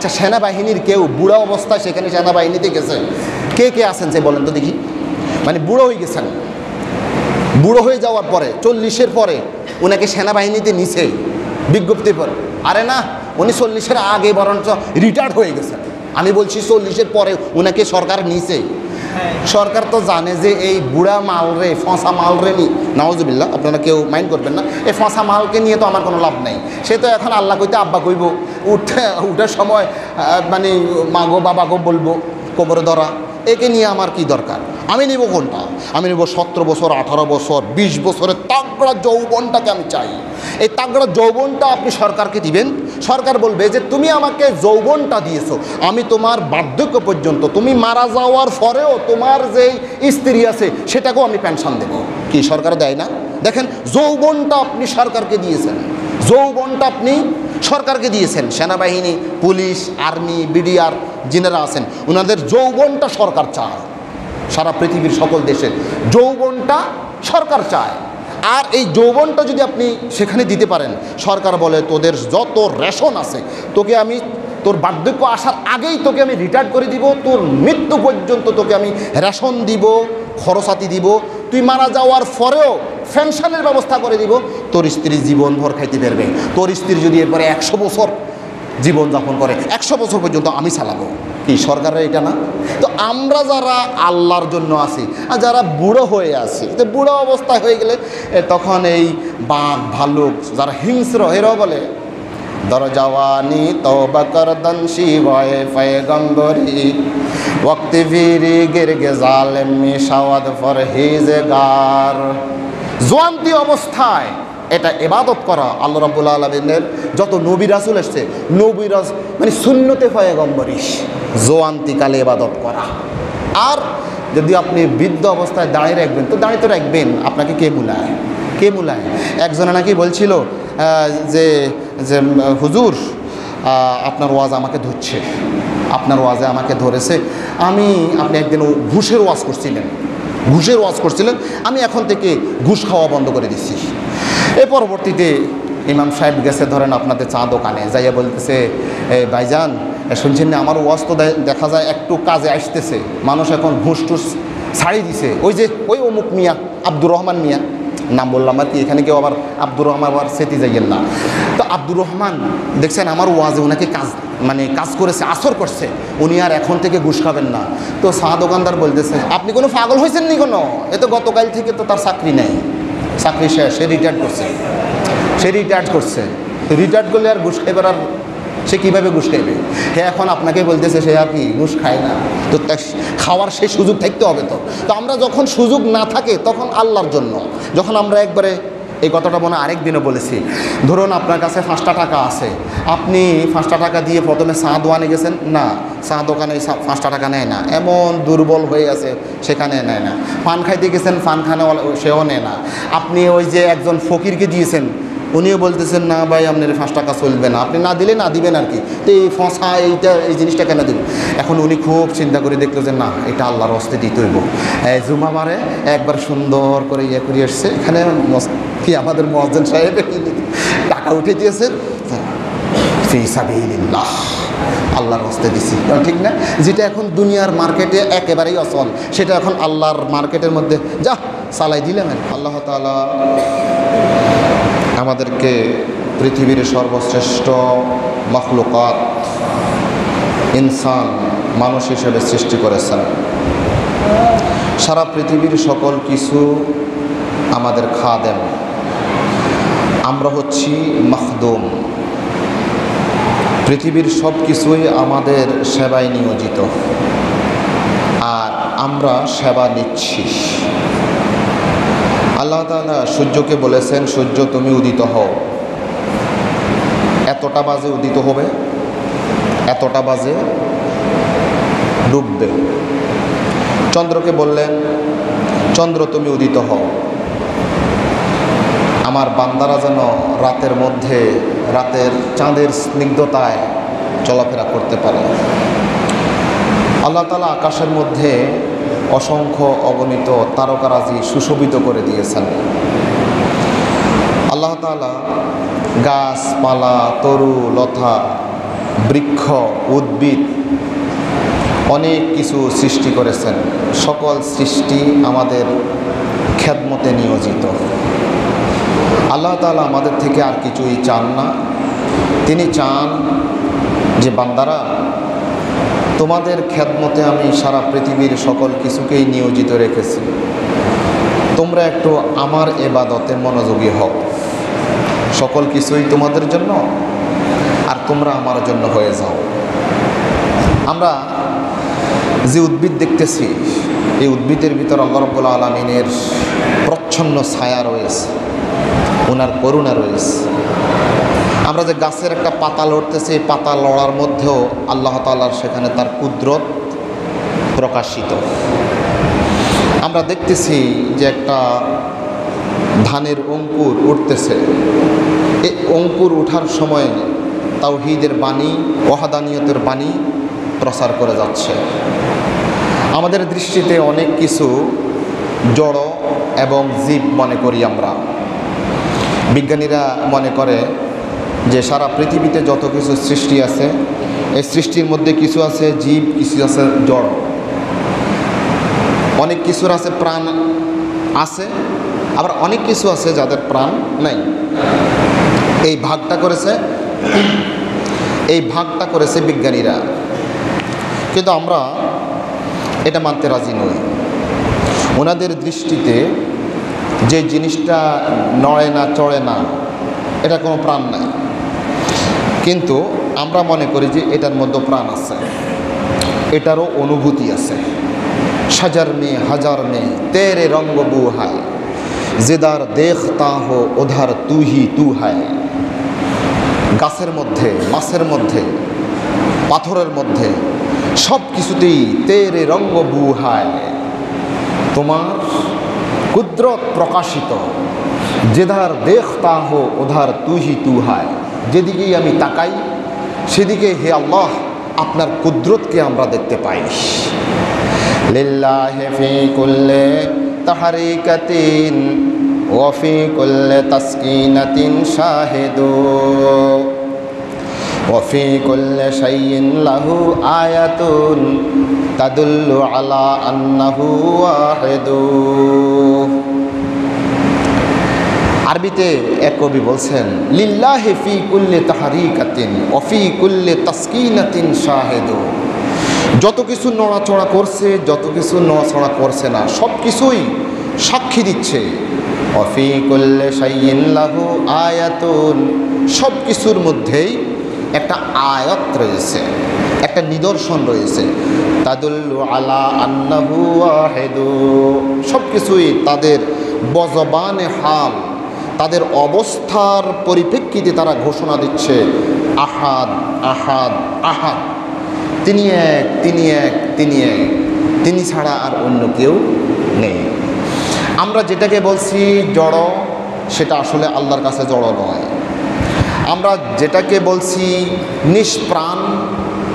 আচ্ছা, সেনাবাহিনীর কেউ বুড়া অবস্থায় সেখানে সেনাবাহিনীতে গেছে? কে কে আছেন সে বলেন তো দেখি। মানে বুড়ো হয়ে গেছেন, বুড়ো হয়ে যাওয়ার পরে 40-এর পরে ওনাকে সেনাবাহিনীতে নিছে বিজ্ঞপ্তি পর। আরে না, উনি 40-এর আগে বরঞ্চ রিটায়ার্ড হয়ে গেছেন। আমি বলছি 40-এর পরে ওনাকে সরকার নিছে। সরকার তো জানে যে এই বুড়া মালরে, ফসা মালরে নি, নাউজুবিল্লাহ, আপনারা কেউ মাইন্ড করবেন না, এই ফসা মালকে নিয়ে তো আমার কোনো লাভ নাই। সে তো এখন আল্লাহ কইতে আব্বা কইব, উঠার সময় মানে মাগো বাবা গো বলবো, কোমরে ধরা। একে নিয়ে আমার কি দরকার? আমি নেব কোনটা? আমি নেব 17 বছর, 18 বছর, 20 বছরের তাগড়া যৌবনটাকে আমি চাই। এই তাগড়া যৌবনটা আপনি সরকারকে দিবেন। সরকার বলবে যে তুমি আমাকে যৌবনটা দিয়েছো, আমি তোমার বার্ধক্য পর্যন্ত, তুমি মারা যাওয়ার পরেও তোমার যেই স্ত্রী আছে সেটাকেও আমি পেনশন দেব। কি সরকার দেয় না? দেখেন, যৌবনটা আপনি সরকারকে দিয়েছেন, যৌবনটা আপনি সরকারকে দিয়েছেন। সেনাবাহিনী, পুলিশ, আর্মি, বিডিআর যিনারা আছেন ওনাদের যৌবনটা সরকার চায়। সারা পৃথিবীর সকল দেশের যৌবনটা সরকার চায়। আর এই যৌবনটা যদি আপনি সেখানে দিতে পারেন, সরকার বলে তোদের যত রেশন আছে তোকে আমি, তোর বার্ধক্য আসার আগেই তোকে আমি রিটায়ার করে দিব, তোর মৃত্যু পর্যন্ত তোকে আমি রেশন দিব, খরচাতি দিব, তুই মারা যাওয়ার পরেও পেনশনের ব্যবস্থা করে দিব, তোর স্ত্রী জীবনভর খাইতে পারবে। তোর স্ত্রী যদি এরপরে 100 বছর জীবনযাপন করে, 100 বছর পর্যন্ত আমি চালাবো। কি সরকারের এটা না? তো আমরা যারা আল্লাহর জন্য আছি আর যারা বুড়ো হয়ে আছি, তো বুড়ো অবস্থায় হয়ে গেলে তখন এই বাঘ ভালুক যারা হিংস্র, এরাও বলে দরজাওয়ানি তওবা করদন শিবায়ে পয়গম্বরি ওয়াক্তি ফিরি গিরগে জালেম মিশাওয়াদ ফরহিজগার। জোয়ান্তি অবস্থায় এটা ইবাদত করা। আল্লাহ রাব্বুল আলামিনের যত নবী রাসূল এসেছে, নবী রাসূল মানে সুন্নতে পয়গম্বরী, জোয়ান্তিকালে ইবাদত করা। আর যদি আপনি বৃদ্ধ অবস্থায় দাঁড়িয়ে রাখবেন, তো দাঁড়িয়ে তো রাখবেন, আপনাকে কে মুলায়? কে মুলায়? একজনে নাকি বলছিল যে যে হুজুর আপনার ওয়াজ আমাকে ধরছে, আপনার ওয়াজে আমাকে ধরেছে। আপনি একদিন ঘুষের ওয়াজ করছিলেন, ঘুষের ওয়াজ করছিলেন, আমি এখন থেকে ঘুষ খাওয়া বন্ধ করে দিচ্ছি। এর পরবর্তীতে ইমাম সাহেব গেছে ধরেন আপনাদের চা দোকানে, যাইয়া বলতেছে ভাইজান শুনছেন না, আমার ওয়াজ তো দেখা যায় একটু কাজে আসতেছে, মানুষ এখন ঘুষ টুস ছাড়িয়ে দিছে। ওই অমুক মিয়া, আব্দুর রহমান মিয়া, নাম বললাম আর কি, এখানে কেউ আবার আব্দুর রহমান আবার সেটি যাইয়েন না। তো আব্দুর রহমান দেখছেন আমার ওয়াজে ওনাকে কাজ করেছে, আসর করছে, উনি আর এখন থেকে ঘুষ খাবেন না। তো চা দোকানদার বলতেছে আপনি কোনো পাগল হয়েছেন নি কোনো? এ তো গতকাল থেকে তো তার চাকরি নেই, চাকরি শেষ, সে রিটায়ার্ড করছে। রিটায়ার্ড করলে আর ঘুষ খাইবার আর সে কীভাবে ঘুষ খাইবে? হ্যাঁ, এখন আপনাকে বলতেছে সে আর কি ঘুষ খায় না, তো খাওয়ার সেই সুযোগ থাকতে হবে। তো আমরা যখন সুযোগ না থাকে তখন আল্লাহর জন্য, যখন আমরা একবারে, এই কথাটা মনে আরেক দিনও বলেছি, ধরুন আপনার কাছে 5টা টাকা আছে, আপনি 5টা টাকা দিয়ে প্রথমে চা দোকানে গেছেন, না চা দোকানে 5টা টাকা নেয় না, এমন দুর্বল হয়ে আছে সেখানে নেয় না। পান খাইতে গেছেন, পান খানে সেও নেয় না। আপনি ওই যে একজন ফকিরকে দিয়েছেন, উনিও বলতেছেন না ভাই আপনার 5 টাকা চলবে না, আপনি না দিলে না দিবেন আর কি, তো এই ফসা এই জিনিসটা কেন দেবেন? এখন উনি খুব চিন্তা করে দেখলো যে না, এটা আল্লাহর হস্তে দিতে হইব। জুমা মারে একবার সুন্দর করে করে এসছে, এখানে কি আমাদের মুয়াজ্জিন সাহেব টাকা উঠে দিয়েছেন, ফি সাবিলিল্লাহ, আল্লাহর হস্তে দিছি, ঠিক না? যেটা এখন দুনিয়ার মার্কেটে একেবারেই অচল, সেটা এখন আল্লাহর মার্কেটের মধ্যে যা চালাই দিলেন। আল্লাহ তাআলা আমাদেরকে পৃথিবীর সর্বশ্রেষ্ঠ মখলুকাত ইনসান, মানুষ হিসেবে সৃষ্টি করেছেন। সারা পৃথিবীর সকল কিছু আমাদের খাদেম, আমরা হচ্ছি মাখদুম। পৃথিবীর সব কিছুই আমাদের সেবায় নিয়োজিত, আর আমরা সেবা নিচ্ছি। আল্লাহ তাআলা সূর্যকে বলেছেন, সূর্য তুমি উদিত হও, এতটা বাজে উদিত হবে, এতটা বাজে ডুববে। চন্দ্রকে বললেন, চন্দ্র তুমি উদিত হও, আমার বান্দারা যেন রাতের মধ্যে, রাতের চাঁদের স্নিগ্ধতায় চলাফেরা করতে পারে। আল্লাহ তাআলা আকাশের মধ্যে অসংখ্য অগণিত তারকারাজি সুশোভিত করে দিয়েছেন। আল্লাহ তাআলা গাছপালা, তরু লতা বৃক্ষ, উদ্ভিদ, অনেক কিছু সৃষ্টি করেছেন। সকল সৃষ্টি আমাদের খেদমতে নিয়োজিত। আল্লাহ তাআলা আমাদের থেকে আর কিছুই চান না। তিনি চান যে বান্দারা, তোমাদের খেদমতে আমি সারা পৃথিবীর সকল কিছুকেই নিয়োজিত রেখেছি, তোমরা একটু আমার ইবাদতে মনোযোগী হও। সকল কিছুই তোমাদের জন্য, আর তোমরা আমার জন্য হয়ে যাও। আমরা যে উদ্ভিদ দেখতেছি, এই উদ্ভিদের ভিতর আল্লাহ রাব্বুল আলামিনের প্রচ্ছন্ন ছায়া রয়েছে, ওনার করুণা রয়েছে। আমরা যে গাছের একটা পাতা লড়তেছি, এই পাতা লড়ার মধ্যেও আল্লাহ তাআলার সেখানে তার কুদরত প্রকাশিত। আমরা দেখতেছি যে একটা ধানের অঙ্কুর উঠতেছে, এই অঙ্কুর ওঠার সময় তাওহীদের বাণী, ওয়াহদানিয়তের বাণী প্রচার করে যাচ্ছে। আমাদের দৃষ্টিতে অনেক কিছু জড় এবং জীব মনে করি আমরা। বিজ্ঞানীরা মনে করে যে সারা পৃথিবীতে যত কিছু সৃষ্টি আছে, এই সৃষ্টির মধ্যে কিছু আছে জীব, কিছু আছে জড়। অনেক কিছুর আছে প্রাণ আছে, আবার অনেক কিছু আছে যাদের প্রাণ নাই। এই ভাগটা করেছে বিজ্ঞানীরা, কিন্তু আমরা এটা মানতে রাজি নই। ওনাদের দৃষ্টিতে যে জিনিসটা নড়ে না, চড়ে না, এটা কোনো প্রাণ নাই, কিন্তু আমরা মনে করি যে এটার মধ্যে প্রাণ আছে, এটারও অনুভূতি আছে। সাজার মে হাজার মে তেরে রঙ্গ বু হায়, যেদার দেখতা হো ওধার তু হি তু হায়। গাছের মধ্যে, মাছের মধ্যে, পাথরের মধ্যে, সব কিছুতেই তেরে রঙ্গ বু হায়, তোমার কুদরত প্রকাশিত। যেধার দেখতা হো ওধার তু হি তু হায়, যেদিকেই আমি তাকাই সেদিকে হে আল্লাহ আপনার কুদরতকে আমরা দেখতে পাই। লিল্লাহি ফি কুল্লি তাহরিকাতিন ওয়া ফি কুল্লি তাসকিনাতিন শাহিদু ওয়া ফি কুল্লি শাইইন লাহু আয়াতুন তাদুল্লু আলা আন্নাহু ওয়াহিদু। আরবিতে এক কবি বলছেন, লিল্লাহি ফি কুল্লি তাহরিকাতিন ওয়া ফি কুল্লি তাসকিনাতিন শাহিদু। যত কিছু নড়াচড়া করছে, যত কিছু নড়াচড়া করছে না, সব কিছুই সাক্ষী দিচ্ছে। ওয়া ফি কুল্লি শাইইন লাহু আয়াতুন, সব কিছুর মধ্যেই একটা আয়াত রয়েছে, একটা নিদর্শন রয়েছে। তাদুল্লু আলা আন্নাহু ওয়াহিদু, সব কিছুই তাদের বজবানে হাল, তাদের অবস্থার পরিপ্রেক্ষিতে তারা ঘোষণা দিচ্ছে, আহাদ আহাদ আহাদ, তিনি এক, তিনি এক, তিনি এক, তিনি ছাড়া আর অন্য কেউ নেই। আমরা যেটাকে বলছি জড়, সেটা আসলে আল্লাহর কাছে জড় নয়। আমরা যেটাকে বলছি নিষ্প্রাণ,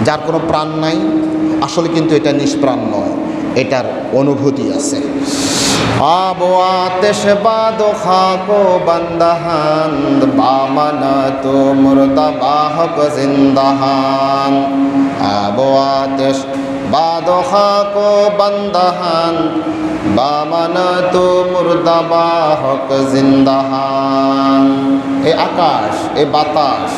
যার কোনো প্রাণ নাই, আসলে কিন্তু এটা নিষ্প্রাণ নয়, এটার অনুভূতি আছে। আবো আতেশ বাদো খাকো বান্দাহান বামানা তো মুর্দা বাহক জিন্দাহান। আবো আতেশ বাদো খাকো বান্দাহান বামানা তো মুর্দা বাহক জিন্দাহান। এই আকাশ, এই বাতাস,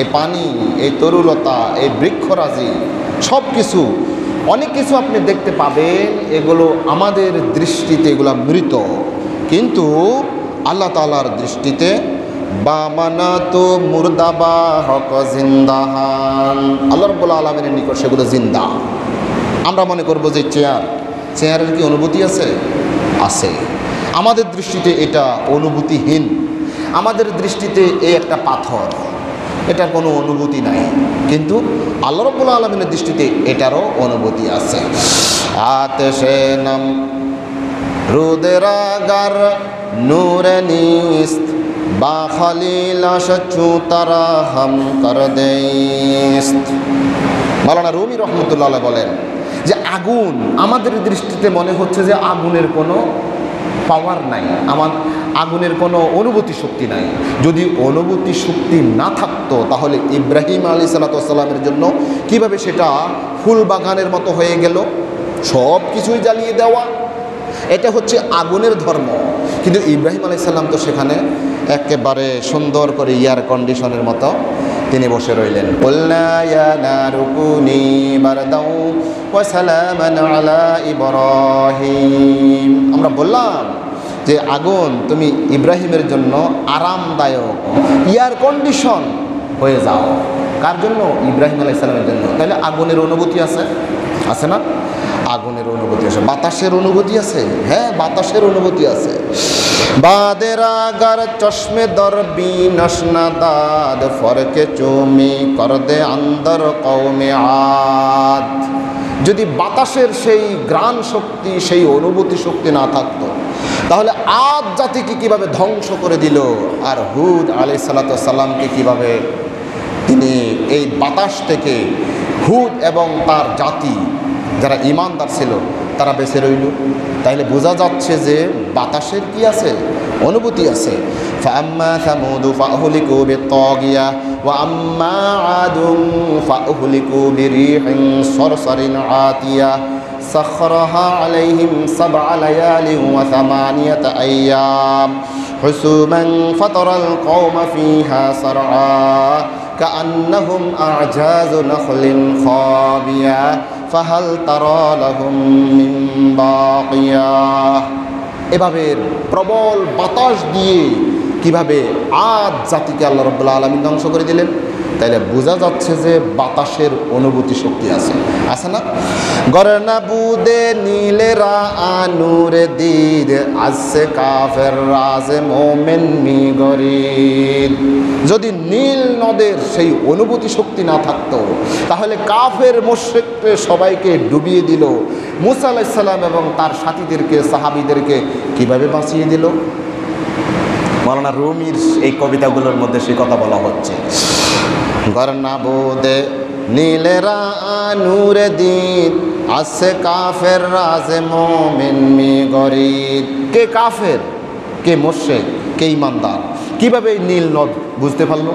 এই পানি, এই তরুলতা, এই বৃক্ষরাজি, সব কিছু, অনেক কিছু আপনি দেখতে পাবেন, এগুলো আমাদের দৃষ্টিতে এগুলো মৃত, কিন্তু আল্লাহ তাআলার দৃষ্টিতে বামানাতু মুরদাবাহক জিন্দাহান, আল্লাহ রাব্বুল আলামিনের নিকট সেগুলো জিন্দা। আমরা মনে করব যে চেয়ারের কি অনুভূতি আছে? আছে। আমাদের দৃষ্টিতে এটা অনুভূতিহীন। আমাদের দৃষ্টিতে এই একটা পাথর, এটার কোনো অনুভূতি নাই, কিন্তু আল্লাহ রাব্বুল আলামিনের দৃষ্টিতে এটারও অনুভূতি আছে। আতেশে নাম রুদরাগার নূরে নিস্ত বা খলিলা সচু তারা হাম কর দেস্ত। মাওলানা রুমি রহমতুল্লাহ বলেন যে আগুন আমাদের দৃষ্টিতে মনে হচ্ছে যে আগুনের কোনো পাওয়ার নাই, আগুনের কোনো অনুভূতি শক্তি নাই। যদি অনুভূতি শক্তি না থাকতো তাহলে ইব্রাহিম আলাইহিসসালামের জন্য কিভাবে সেটা ফুল বাগানের মতো হয়ে গেল, সব কিছুই জ্বালিয়ে দেওয়া। এটা হচ্ছে আগুনের ধর্ম। কিন্তু ইব্রাহিম আলাইহিসসালাম তো সেখানে একেবারে সুন্দর করে এয়ার কন্ডিশনের মতো তিনি বসে রইলেন। কুলনা ইয়া নারু কুনি বারদাও ওয়া সালামান আলা ইব্রাহিম, আমরা বললাম যে আগুন তুমি ইব্রাহিমের জন্য আরামদায়ক এয়ার কন্ডিশন হয়ে যাও। কার জন্য? ইব্রাহিম আলাইহিস সালামের জন্য। তাহলে আগুনের অনুভূতি আছে, আছে না? আগুনের অনুভূতি আছে, বাতাসের অনুভূতি আছে, হ্যাঁ বাতাসের অনুভূতি আছে। বাদের আগার চশমে দরবি নশনা দাদ ফরকে চুমি করদে আন্দর কওমে আদ। যদি বাতাসের সেই গ্রাণ শক্তি, সেই অনুভূতি শক্তি না থাকতো তাহলে আদ জাতিকে কিভাবে ধ্বংস করে দিল, আর হুদ আলাইহিস সালামকে কিভাবে তিনি এই বাতাস থেকে হুদ এবং তার জাতি যারা ঈমানদার ছিল তারা বেঁচে রইল। তাইলে বোঝা যাচ্ছে যে বাতাসের কি আছে? অনুভূতি আছে। ফাআম্মা সামুদু ফাউহলিকু বিত্তাগিয়া ওয়া আম্মা আদুন ফাউহলিকু বিরিহিন সরসরিন আতিয়া সাখরাহা আলাইহিম সাবআ লায়ালিন ওয়া সামানিয়াতা আইয়াম হুসুমান ফাতারাল কওমা ফিহা সারআ কাআন্নাহুম আ'জাযু নাখলিন খাবিয়া ফাহাল তারা লাহুম মিন বাকিয়া। এভাবে প্রবল বাতাস দিয়ে কিভাবে আদ জাতিকে আল্লাহ রাব্বুল আলামিন ধ্বংস করে দিলেন। তাইলে বোঝা যাচ্ছে যে বাতাসের অনুভূতি শক্তি আছে, আছে না? গরনা বুদে নীলেরা আনুরে দিদ আসে কাফের রাজে মোমেন মি গরিব। যদি নীল নদের সেই অনুভূতি শক্তি না থাকতো তাহলে কাফের মুশরিককে সবাইকে ডুবিয়ে দিল। মুসা আলাইহিস সালাম এবং তার সাথীদেরকে, সাহাবীদেরকে কিভাবে বাঁচিয়ে দিল। মাওলানা রুমির এই কবিতাগুলোর মধ্যে সেই কথা বলা হচ্ছে। গরনা বুদে নীলেরা আনুরে দিন আসে কাফের রাজে মোমেন মি গরিব। কে কাফের, কে মুশরিক, কে ঈমানদার, কিভাবে এই নীল নদ বুঝতে পারলো?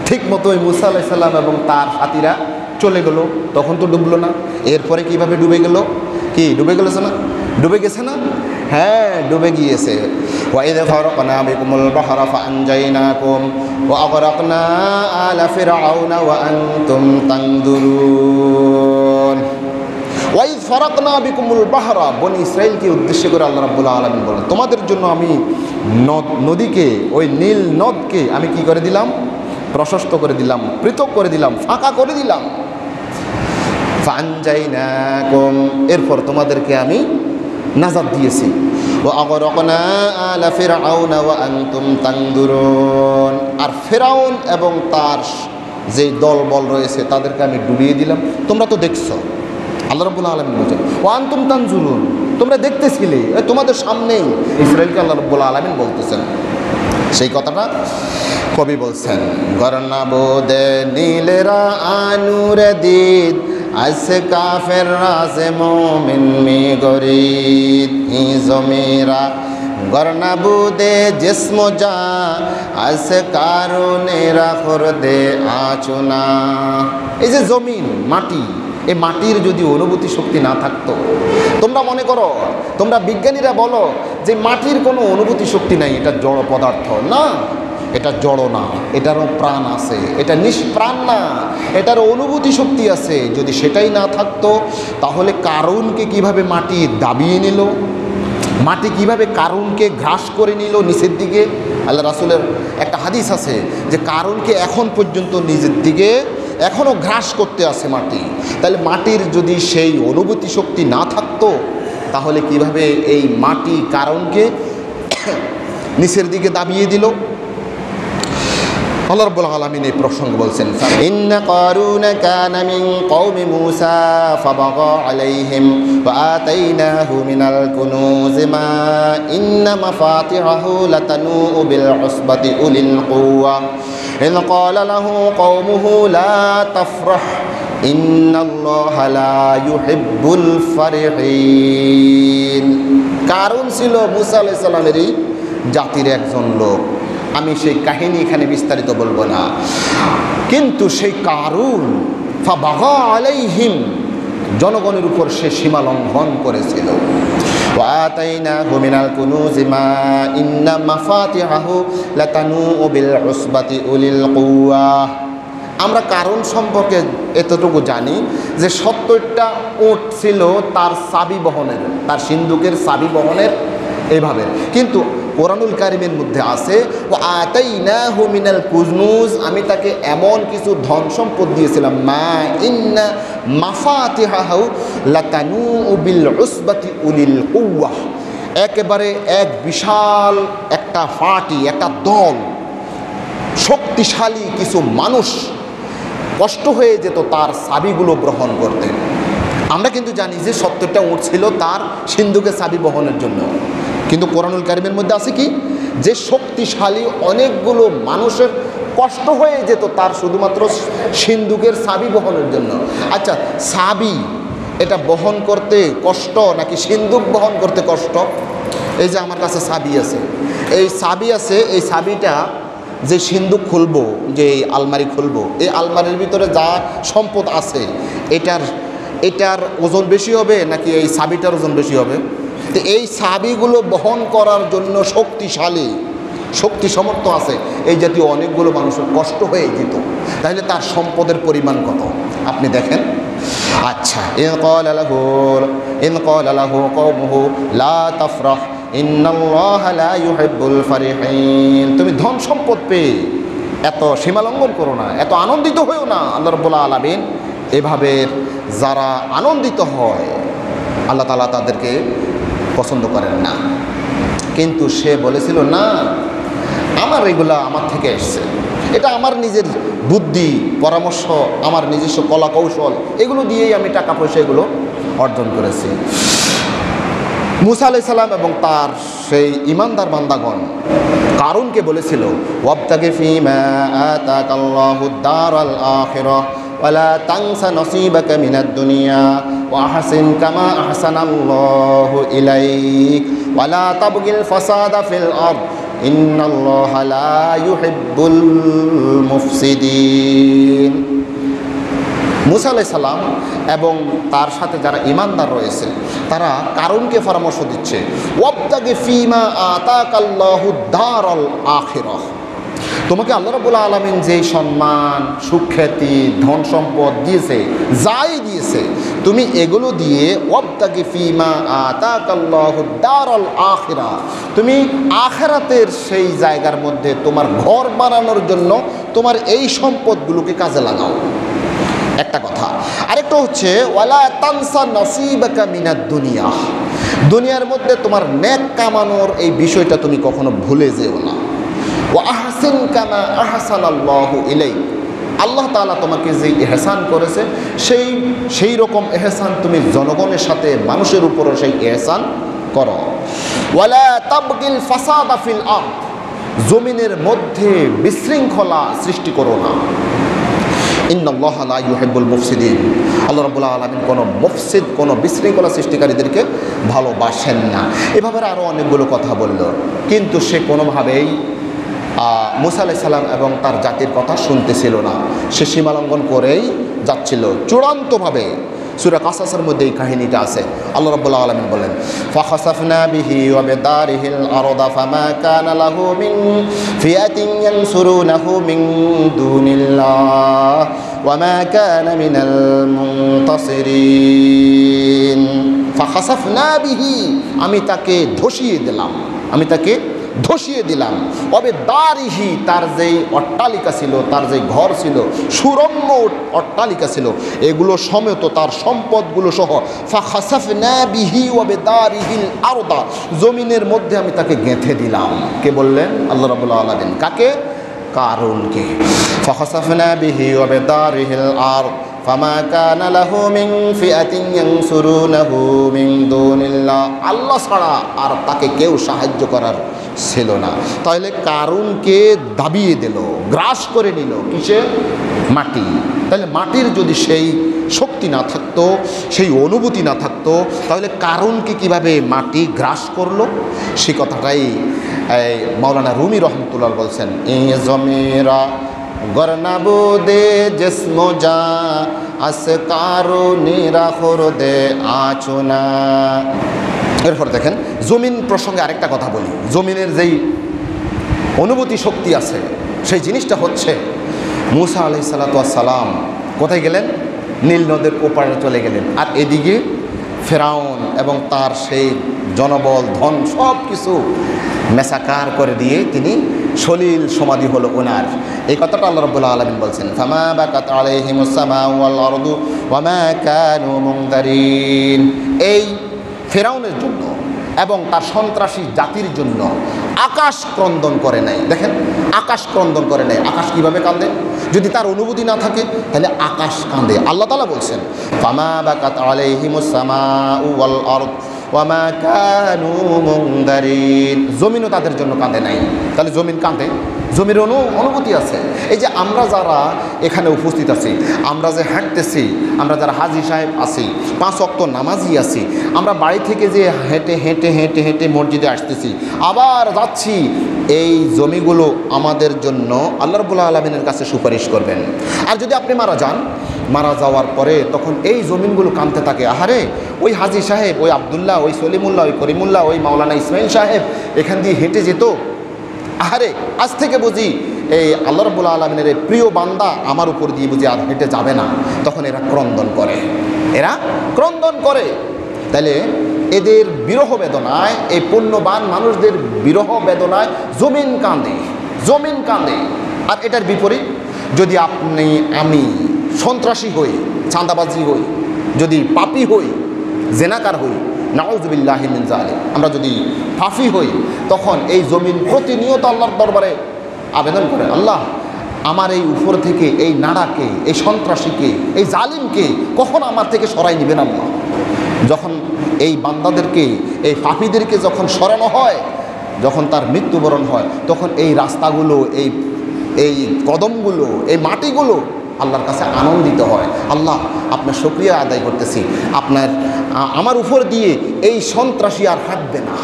ঠিক মতো ওই মুসা আলাইহিস সালাম এবং তার সাথীরা চলে গেল, তখন তো ডুবলো না। এরপরে কিভাবে ডুবে গেল? কি ডুবে গেছে না? ডুবে গেছে না? হ্যাঁ ডুবে গিয়েছে। ওয়াইদ ফারাকনা বিকুমুল বাহরা ফাআনজাইনাকুম ওয়া আগরাকনা আলা ফিরআউনা ওয়া আনতুম তানদুরুন। ওয়াইদ ফারাকনা বিকুমুল বাহরা, বনি ইসরাইলকে উদ্দেশ্য করে আল্লাহ রাব্বুল আলামিন বলেন তোমাদের জন্য আমি নদীকে, ওই নীল নদকে আমি কি করে দিলাম? প্রশস্ত করে দিলাম, পৃথক করে দিলাম, ফাঁকা করে দিলাম। ফাআনজাইনাকুম, এরপর তোমাদেরকে আমি নাজাত দিয়েছি। ওয়া আগরাকনা আলা ফিরআউনা ওয়া আনতুম তানদুরুন, আর ফিরআউন এবং তার যে দলবল রয়েছে তাদেরকে আমি ডুবিয়ে দিলাম, তোমরা তো দেখছো। আল্লাহ রাব্বুল আলামিন বলেন ওয়া আনতুম তানজুরুন, তোমরা দেখতেছিলে, তোমাদের সামনেই ইসরাইলকে আল্লাহ রাব্বুল আলামিন বলতেছেন। সেই কথাটা কবি বলছেন। গরনা বোদে নীলেরা আনুরে দিদ আসে কাফের রাজে মোমিন মি গরিব ই জমিরা গরনা বুদে জিস্ম যা আসে কারুনেরা খরদে আচুনা। এই যে জমিন, মাটি, এই মাটির যদি অনুভূতি শক্তি না থাকতো, তোমরা মনে করো, তোমরা বিজ্ঞানীরা বলো যে মাটির কোনো অনুভূতি শক্তি নাই, এটা জড় পদার্থ না, এটা জড় না, এটারও প্রাণ আছে, এটা নিষ্প্রাণ না, এটার অনুভূতি শক্তি আছে। যদি সেটাই না থাকতো তাহলে কারুনকে কিভাবে মাটি দাবিয়ে নিল, মাটি কিভাবে কারুনকে গ্রাস করে নিল নিচের দিকে। আল্লাহ রাসূলের একটা হাদিস আছে যে কারুনকে এখন পর্যন্ত নিজের দিকে এখনও গ্রাস করতে আছে মাটি। তাহলে মাটির যদি সেই অনুভূতি শক্তি না থাকতো তাহলে কিভাবে এই মাটি কারুনকে নিচের দিকে দাবিয়ে দিল। আল্লাহ রাব্বুল আলামিন এই প্রসঙ্গ বলছেন ইন্না কারুনা কানা মিন কওমি মূসা ফাবাগা আলাইহিম ওয়া আতাইনাহু মিনাল কুনুজ মা ইন্না মাফাতিহাহু লাতানু বিল উসবাতি উলিল কুওয়া ইন ক্বালা লাহু কওমুহু লা তাফরাহ ইন্নাল্লাহা লা ইউহিব্বুল ফারিহিন। কারুন ছিল মূসা আলাইহিস সালামেরই জাতির একজন লোক। আমি সেই কাহিনী এখানে বিস্তারিত বলবো না, কিন্তু সেই কারুন ফাবাগা আলাইহিম, জনগণের উপর সে সীমা লঙ্ঘন করেছিল। وآتيناه من الكنوز ما إن مفاتحه لتنوء بالعصبة أولي القوة। আমরা কারণ সম্পর্কে এতটুকু জানি যে 70টা উট ছিল তার চাবি বহনের, তার সিন্ধুকের চাবি বহনের এইভাবে। কিন্তু কোরআনুল কারিমের মধ্যে আছে ও আতাইনাহু মিনাল কুনুজ, আমি তাকে এমন কিছু ধন সম্পদ দিয়েছিলাম, মা ইন্না মাফাতিহাহু লাতানুউ বিল উসবাতি উলিল কুওয়াহ, একেবারে এক বিশাল একটা পার্টি, একটা দল, শক্তিশালী কিছু মানুষ কষ্ট হয়ে যেত তার চাবিগুলো গ্রহণ করতে। আমরা কিন্তু জানি যে 70টা উট ছিল তার সিন্ধুকের চাবি বহনের জন্য, কিন্তু কোরআনুল কারিমের মধ্যে আছে কি যে শক্তিশালী অনেকগুলো মানুষের কষ্ট হয়ে যেত তার শুধুমাত্র সিন্ধুকের চাবি বহনের জন্য। আচ্ছা, চাবি এটা বহন করতে কষ্ট নাকি সিন্ধুক বহন করতে কষ্ট? এই যে আমার কাছে চাবি আছে, এই চাবি আছে, এই চাবিটা যে সিন্ধুক খুলবো, যে আলমারি খুলবো, এই আলমারির ভিতরে যা সম্পদ আছে এটার ওজন বেশি হবে নাকি এই চাবিটার ওজন বেশি হবে? তো এই চাবিগুলো বহন করার জন্য শক্তি সমর্থ আছে এই জাতীয় অনেকগুলো মানুষের কষ্ট হয়ে যেত, তাহলে তার সম্পদের পরিমাণ কত আপনি দেখেন। আচ্ছা, ইন ক্বালা লাহু কওমুহু লা তাফরাহ ইন্নাল্লাহা লা ইউহিব্বুল ফারিহিন, তুমি ধন সম্পদ পেয়ে এত সীমালঙ্ঘন করো না, এত আনন্দিত হয়েও না। আল্লাহ রাব্বুল আলামিন এভাবে যারা আনন্দিত হয় আল্লাহ তাআলা তাদেরকে পছন্দ করেন না। কিন্তু সে বলেছিল না, আমার এগুলা আমার থেকে এসছে, এটা আমার নিজের বুদ্ধি পরামর্শ, আমার নিজস্ব কলা কৌশল, এগুলো দিয়েই আমি টাকা পয়সা এগুলো অর্জন করেছি। মুসা আলাইহিস সালাম এবং তার সেই ইমানদার বান্দাগণ কারুনকে বলেছিল ওয়াবতাগি ফীমা আতাকাল্লাহুদ দারাল আখিরাহ ওয়ালা তানসা নসীবাকা মিনাদ দুনিয়া ওয়াহসিন কামা আহসানাল্লাহু ইলাইক ওয়ালা তাবগিল ফাসাদা ফিল আরদ ইন্নাল্লাহা লা ইউহিব্বুল মুফসিদিন। মুসা আলাইহিস সালাম এবং তার সাথে যারা ইমানদার রয়েছে তারা কারুনকে পরামর্শ দিচ্ছে ওয়াবতাগি ফীমা আতাকাল্লাহুদ দারাল আখিরাহ, তোমাকে আল্লাহ রাব্বুল আলামিন যেই সম্মান সুখ্যাতি ধন সম্পদ দিয়েছে, যাই দিয়েছে, তুমি এগুলো দিয়ে ওয়াবতাগি ফীমা আতাকাল্লাহুদ দারাল আখিরাহ, তুমি আখিরাতের সেই জায়গার মধ্যে তোমার ঘর বানানোর জন্য তোমার এই সম্পদগুলোকে কাজে লাগাও। একটা কথা। আরেকটা হচ্ছে ওয়ালা তানসা নসীবাকা মিনাদ দুনিয়া, দুনিয়ার মধ্যে তোমার নেক কামানোর এই বিষয়টা তুমি কখনো ভুলে যেও না। ওয়া আহসিন কামা আহসানাল্লাহু ইলাইক, আল্লাহ তাআলা তোমাকে যে ইহসান করেছে সেই রকম ইহসান তুমি জনগণের সাথে মানুষের উপরে সেই ইহসান করো। ওয়ালা তাবগিল ফাসাদা ফিল আরদ, জমিনের মধ্যে বিশৃঙ্খলা সৃষ্টি করো না। ইন্নাল্লাহা লা ইউহিব্বুল মুফসিদিন, আল্লাহ রাব্বুল আলামিন কোনো মুফসিদ, কোনো বিশৃঙ্খলা সৃষ্টিকারীদেরকে ভালোবাসেন না। এভাবে আরও অনেকগুলো কথা বলল, কিন্তু সে কোনোভাবেই মুসা আলাইহিস সালাম এবং তার জাতির কথা শুনতেছিল না, সে সীমালঙ্ঘন করেই যাচ্ছিল চূড়ান্তভাবে। সূরা কাসাসের মধ্যে এই কাহিনীটা আছে। আল্লাহ রাব্বুল আলামিন বলেন ফাখাসাফনা বিহি ওয়া বিদারিহিল আরদা ফামা কানা লাহু মিন ফিয়াতিন ইয়ানসুরুনাহু মিন দুনিল্লাহ ওয়া মা কানা মিনাল মুনতাসিরিন। ফাখাসাফনা বিহি, আমি তাকে ধসিয়ে দিলাম, অবে দারিহি, তার যেই অট্টালিকা ছিল, তার যেই ঘর ছিল, সুরম্য অট্টালিকা ছিল, এগুলো সমেত তার সম্পদগুলো সহ ফাখাসাফনা বিহি ওয়া বিদারিহিল আরদা, জমিনের মধ্যে আমি তাকে গেঁথে দিলাম। কে বললেন? আল্লাহ রাব্বুল আলামিন। কাকে? কারুনকে। ফাখাসাফনা বিহি ওয়া বিদারিহিল আরদ ফামা কানা লাহু মিন ফিআতিন ইয়ানসুরুনাহু মিন দুনিল্লাহ, আল্লাহ ছাড়া আর তাকে কেউ সাহায্য করার ছিল না। তাহলে কারুনকে দাবিয়ে দিল, গ্রাস করে নিল কিসে? মাটি। তাহলে মাটির যদি সেই শক্তি না থাকতো, সেই অনুভূতি না থাকতো, তাহলে কারুনকে কিভাবে মাটি গ্রাস করলো? সে কথাটাই এই মাওলানা রুমি রহমতুল্লাহ বলছেন, এ জমেরা গরনাবু দে জিসমো যা আসকারু নিরাখর দে আচনা। এরপর দেখেন জমিন প্রসঙ্গে আরেকটা কথা বলি। জমিনের যেই অনুভূতি শক্তি আছে সেই জিনিসটা হচ্ছে, মুসা আলাইহিস সালাতু ওয়াস সালাম কোথায় গেলেন? নীল নদের ওপারে চলে গেলেন, আর এদিকে ফেরাউন এবং তার সেই জনবল ধন সব কিছু মেসাকার করে দিয়ে তিনি সলিল সমাধি হলো ওনার। এই কথাটা আল্লাহ রাব্বুল আলামিন বলছেন, ফামা বাকাত আলাইহিমুস সামাউ ওয়াল আরদু ওয়া মা কানু মুনদারিন। এই ফেরাউনের জন্য এবং তার সন্ত্রাসী জাতির জন্য আকাশ ক্রন্দন করে নাই। দেখেন, আকাশ ক্রন্দন করে নাই। আকাশ কিভাবে কাঁদে? যদি তার অনুভূতি না থাকে তাহলে আকাশ কাঁদে। আল্লাহ তাআলা বলছেন, ফামা বাকাত আলাইহিমুস সামাউ ওয়াল আরদ ওয়া মা কানু মুনদারিন। জমিনও তাদের জন্য কাঁদে নাই। তাহলে জমিন কাঁদে, জমির অনুভূতি আছে। এই যে আমরা যারা এখানে উপস্থিত আছি, আমরা যে হাঁটতেছি, আমরা যারা হাজি সাহেব আছি, 5 ওয়াক্ত নামাজি আছি, আমরা বাড়ি থেকে যে হেঁটে হেঁটে হেঁটে হেঁটে মসজিদে আসতেছি, আবার যাচ্ছি, এই জমিগুলো আমাদের জন্য আল্লাহ রাব্বুল আলামিনের কাছে সুপারিশ করবেন। আর যদি আপনি মারা যান, মারা যাওয়ার পরে তখন এই জমিনগুলো কাঁদতে থাকে, আহারে ওই হাজি সাহেব, ওই আবদুল্লাহ, ওই সলিমুল্লাহ, ওই করিমুল্লাহ, ওই মাওলানা ইসমাইল সাহেব এখান দিয়ে হেঁটে যেত, আহারে আজ থেকে বুঝি এই আল্লাহ রাব্বুল আলামিনের এই প্রিয় বান্দা আমার উপর দিয়ে বুঝি আর হেঁটে যাবে না। তখন এরা ক্রন্দন করে, এরা ক্রন্দন করে। তাহলে এদের বিরহ বেদনায়, এই পুণ্যবান মানুষদের বিরহ বেদনায় জমিন কাঁদে, জমিন কাঁদে। আর এটার বিপরীত, যদি আপনি আমি সন্ত্রাসী হই, চাঁদাবাজি হই, যদি পাপী হই, জেনাকার হই, নাউযুবিল্লাহি মিন যালিক, আমরা যদি পাপী হই, তখন এই জমিন প্রতিনিয়ত আল্লাহর দরবারে আবেদন করে, আল্লাহ আমার এই উপর থেকে এই নাড়াকে, এই সন্ত্রাসীকে, এই জালিমকে কখন আমার থেকে সরাই নেবেন আল্লাহ। যখন এই বান্দাদেরকে, এই পাপীদেরকে যখন সরানো হয়, যখন তার মৃত্যুবরণ হয়, তখন এই রাস্তাগুলো, এই কদমগুলো, এই মাটিগুলো আল্লাহর কাছে আনন্দিত হয়। আল্লাহ আপনার শুকরিয়া আদায় করতেছি, আমার উপর দিয়ে এই সন্ত্রাসী আর হাঁটবে না।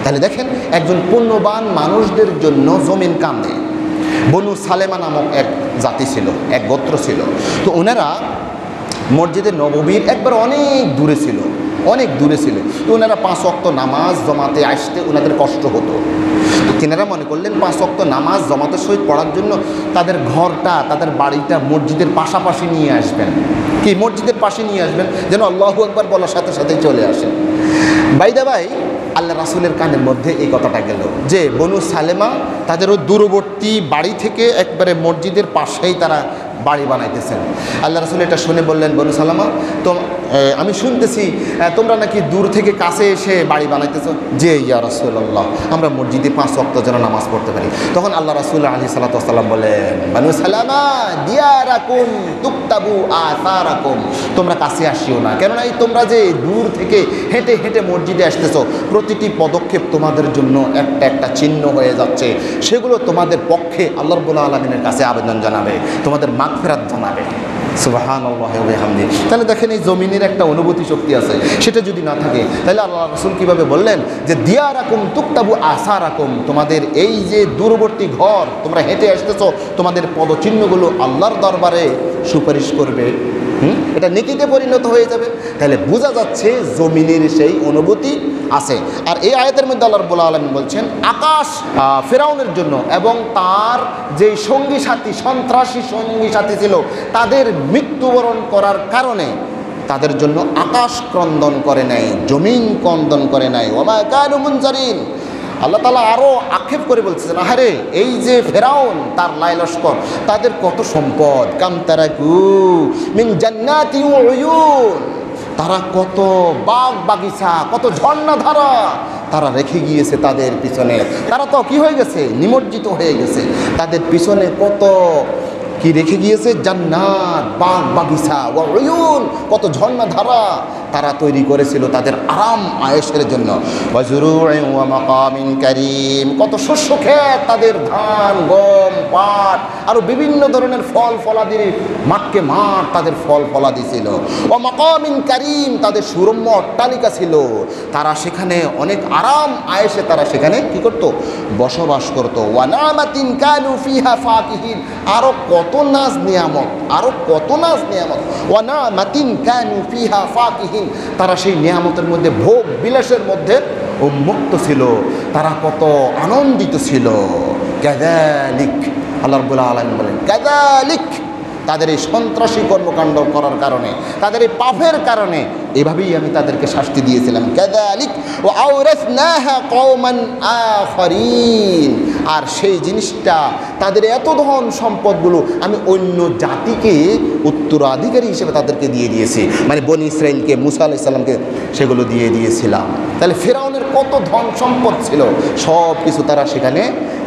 তাহলে দেখেন, একজন পুণ্যবান মানুষদের জন্য জমিন কাঁদে। বনু সালেমা নামক এক জাতি ছিল, এক গোত্র ছিল। তো ওনারা মসজিদে নববীর একবার অনেক দূরে ছিল, অনেক দূরে ছিল। তো ওনারা 5 ওয়াক্ত নামাজ জমাতে আসতে ওনাদের কষ্ট হতো। তো তিনারা মনে করলেন 5 ওয়াক্ত নামাজ জমাতের সহিত পড়ার জন্য তাদের ঘরটা, তাদের বাড়িটা মসজিদের পাশাপাশি নিয়ে আসবেন। কি মসজিদের পাশে নিয়ে আসবেন, যেন আল্লাহু আকবার বলার সাথে সাথেই চলে আসেন। বাইদা ভাই, আল্লাহ রাসূলের কানের মধ্যে এই কথাটা গেল যে বনু সালেমা তাদের ওই দূরবর্তী বাড়ি থেকে একবারে মসজিদের পাশেই তারা বাড়ি বানাইতেছেন। আল্লাহ রাসূল এটা শুনে বললেন, বনু সালামা, তো আমি শুনতেছি তোমরা নাকি দূর থেকে কাছে এসে বাড়ি বানাইতেছো। যে ইয়া রাসূলুল্লাহ, আমরা মসজিদে 5 ওয়াক্ত যেন নামাজ পড়তে পারি। তখন আল্লাহ রাসূল আলাইহিস সালাতু ওয়াস সালাম বলেন, বনু সালামা দিয়ারাকুম তুকতাবু আসারাকুম, তোমরা কাছে আসিও না, কেননা এই তোমরা যে দূর থেকে হেঁটে হেঁটে মসজিদে আসতেছো, প্রতিটি পদক্ষেপ তোমাদের জন্য একটা একটা চিহ্ন হয়ে যাচ্ছে। সেগুলো তোমাদের পক্ষে আল্লাহ রাব্বুল আলামিনের কাছে আবেদন জানাবে, তোমাদের মাগফিরাত জানাবে। সুবহানাল্লাহি ওয়া বিহামদিহি। তাহলে দেখেন, এই জমিনের একটা অনুভূতি শক্তি আছে, সেটা যদি না থাকে তাহলে আল্লাহ রাসূল কীভাবে বললেন যে দিয়ারাকুম তুকতাবু আসারাকুম, তোমাদের এই যে দূরবর্তী ঘর, তোমরা হেঁটে আসতেছো, তোমাদের পদচিহ্নগুলো আল্লাহর দরবারে সুপারিশ করবে, এটা নেকিতে পরিণত হয়ে যাবে। তাহলে বোঝা যাচ্ছে জমিনের সেই অনুভূতি আছে। আর এই আয়াতের মধ্যে আল্লাহ রাব্বুল আলামিন বলছেন, আকাশ ফেরাউনের জন্য এবং তার যে সঙ্গী সাথী, সন্ত্রাসী সঙ্গী সাথী ছিল, তাদের মৃত্যুবরণ করার কারণে তাদের জন্য আকাশ ক্রন্দন করে নাই, জমিন ক্রন্দন করে নাই। ওয়া মা কানু মুনজারিন। আল্লাহ তাআলা আরও আক্ষেপ করে বলছেন, আহারে এই যে ফেরাউন, তার লাইলস্কর, তাদের কত সম্পদ, কাম তারাকু মিন জান্নাতি ওয়া উয়ুন, তারা কত বাগ বাগিচা, কত ঝর্ণাধারা তারা রেখে গিয়েছে তাদের পিছনে। তারা তো কি হয়ে গেছে, নিমজ্জিত হয়ে গেছে। তাদের পিছনে কত কি রেখে গিয়েছে, জান্নাত, বাগ বাগিচা, ওয়া উয়ুন, কত ঝর্ণাধারা তারা তৈরি করেছিল তাদের আরাম আয়েশের জন্য। ওয়াজুরুইন ওয়া মাকামিন কারীম, কত শস্য ক্ষেত, তাদের ধান, গম, পাট, আরও বিভিন্ন ধরনের ফল ফলাদির মাঠকে মাঠ তাদের ফল ফলাদি ছিল। ওয়া মাকামিন কারীম, তাদের সুরম্য অট্টালিকা ছিল, তারা সেখানে অনেক আরাম আয়েশে তারা সেখানে কি করত? বসবাস করত। ওয়া নামাতিন কানু ফিহা ফাকিহিন, আরও কত নাজ নিয়ামত, আরও কত নাজ নিয়ামত। ওয়া নামাতিন কানু ফিহা ফাকিহিন, তারা সেই নিয়ামতের মধ্যে ভোগ বিলাসের মধ্যে উন্মুক্ত ছিল, তারা কত আনন্দিত ছিল। কাযালিক, আল্লাহ রাব্বুল আলামিন বলেন কাযালিক, তাদের এই সন্ত্রাসী কর্মকাণ্ড করার কারণে, তাদের এই পাপের কারণে এভাবেই আমি তাদেরকে শাস্তি দিয়েছিলাম। কাযালিক ওয়া আওরাসনাহা কওমান আখারিন, আর সেই জিনিসটা তাদের এত ধন সম্পদগুলো আমি অন্য জাতিকে উত্তরাধিকারী হিসেবে তাদেরকে দিয়ে দিয়েছি, মানে বনি ইসরাইলকে, মুসা আলাইহিস সালামকে সেগুলো দিয়ে দিয়েছিলাম। তাহলে ফেরাউনের কত ধন সম্পদ ছিল, সব কিছু তারা সেখানে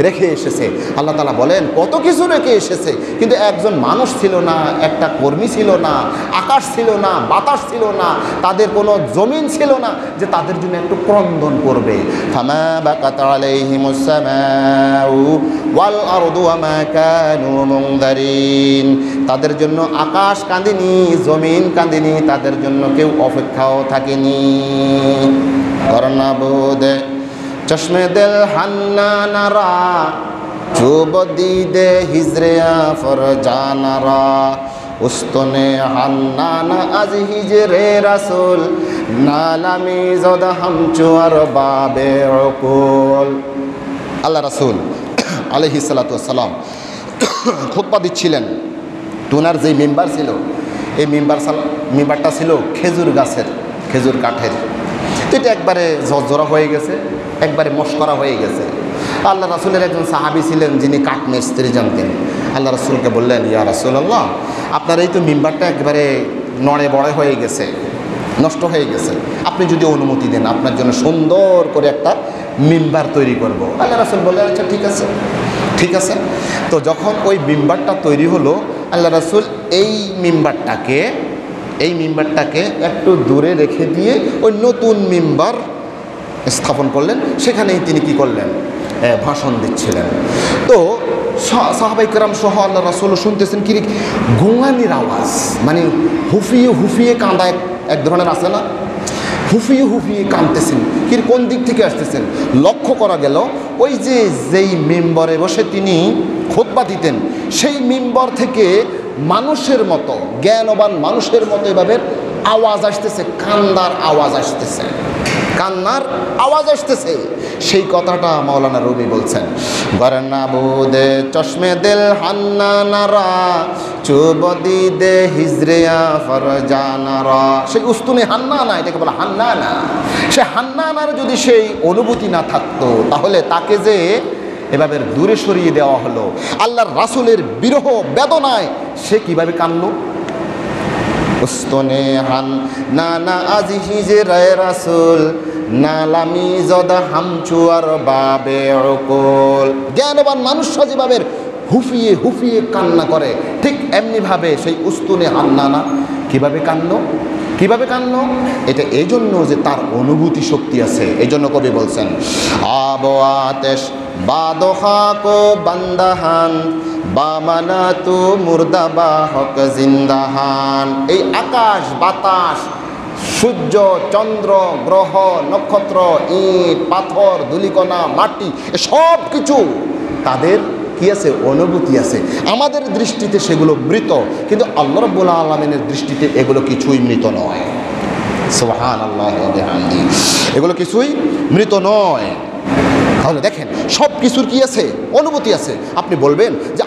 রেখে এসেছে। আল্লাহ তাআলা বলেন কত কিছু রেখে এসেছে, কিন্তু একজন মানুষ ছিল না, একটা কর্মী ছিল না, আকাশ ছিল না, বাতাস ছিল না, তাদের কোনো জমিন ছিল না যে তাদের জন্য একটু ক্রন্দন করবে। ফামা বাকাত আলাইহিমুস সামাউ ওয়াল আরদু ওয়া মা কানু মুনদারিন, তাদের জন্য আকাশ কাঁদেনি, জমিন কাঁদেনি, তাদের জন্য কেউ অপেক্ষাও থাকেনি। করনাবুদে চশমে দিল হান্নানারা, চুব দিদে হিজরিয়া ফরজানারা, উস্তনে হান্নানা আজ হিজরে রাসূল, নালামি জদ হামচুয়ার বাবে উকুল। আল্লাহ রাসূল আলাইহিস সালাতু ওয়াস সালাম খুতবা দিচ্ছিলেন, ওনার যে মেম্বার ছিল, এই মেম্বারটা ছিল খেজুর গাছের, খেজুর কাঠের। তো এটা একবারে ঝরঝরা হয়ে গেছে, একবারে মশকরা হয়ে গেছে। আল্লাহ রাসূলের একজন সাহাবী ছিলেন যিনি কাঠ মিস্ত্রি জানতেন। আল্লাহ রাসূলকে বললেন, ইয়া রাসূলুল্লাহ, আপনার এই তো মেম্বারটা একবারে নড়ে বড়ে হয়ে গেছে, নষ্ট হয়ে গেছে, আপনি যদি অনুমতি দেন আপনার জন্য সুন্দর করে একটা মেম্বার তৈরি করব। আল্লাহ রাসূল বললেন, আচ্ছা ঠিক আছে, ঠিক আছে। তো যখন ওই মেম্বারটা তৈরি হলো, আল্লাহ রাসূল এই মেম্বারটাকে একটু দূরে রেখে দিয়ে ওই নতুন মেম্বার স্থাপন করলেন। সেখানেই তিনি কি করলেন? ভাষণ দিচ্ছিলেন। তো সাহাবাই কেরাম সহ আল্লাহ রাসূল শুনতেছেন কি গোঙানির আওয়াজ, মানে হুফিয়ে হুফিয়ে কাঁদা এক ধরনের আছে না, হুফিয়ে হুফিয়ে কাঁদতেছেন। কোন দিক থেকে আসতেছেন? লক্ষ্য করা গেল ওই যেই মেম্বরে বসে তিনি খুতবা দিতেন, সেই মেম্বর থেকে মানুষের মতো, জ্ঞানবান মানুষের মতো এভাবে আওয়াজ আসতেছে, কান্নার আওয়াজ আসতেছে, কান্নার আওয়াজ আসতেছে। সেই কথাটা মাওলানা রুমি বলছেন, গরনাবুদে চশমে দিল হান্নানারা, চুবদি দে হিজরিয়া ফরজানারা। সেই উস্তুনে হান্নানা, এটাকে বলা হান্নানা। সে হান্নানার যদি সেই অনুভূতি না থাকতো, তাহলে তাকে যে এভাবে দূরে সরিয়ে দেওয়া হলো, আল্লাহর রাসূলের বিরহ বেদনায় সে কিভাবে কাঁদলো? উস্তনে হান্নানা আজ হিজরে রাসূল, নালামি জদ হামচুয়ার বাবে উকুল। জ্ঞানবান মানুষ যেভাবে হুফিয়ে হুফিয়ে কান্না করে, ঠিক এমনিভাবে সেই উস্তুনে হান্নানা কিভাবে কান্নো? কিভাবে কান্নো? এটা এই জন্য যে তার অনুভূতি শক্তি আছে। এই জন্য কবি বলছেন, আবো আতেশ বাদোহা কো বান্দাহান, বামানা তু মুর্দাবা হক জিন্দাহান। এই আকাশ, বাতাস, সূর্য, চন্দ্র, গ্রহ, নক্ষত্র, ইট, পাথর, ধূলিকণা, মাটি, সব কিছু তাদের কি আছে? অনুভূতি আছে। আমাদের দৃষ্টিতে সেগুলো মৃত, কিন্তু আল্লাহ রাব্বুল আলামিনের দৃষ্টিতে এগুলো কিছুই মৃত নয়। সুবহানাল্লাহ ওয়া বিহামদিহি, এগুলো কিছুই মৃত নয়। তাহলে দেখেন সব কিছুর কি আছে? অনুভূতি আছে। আপনি বলবেন যে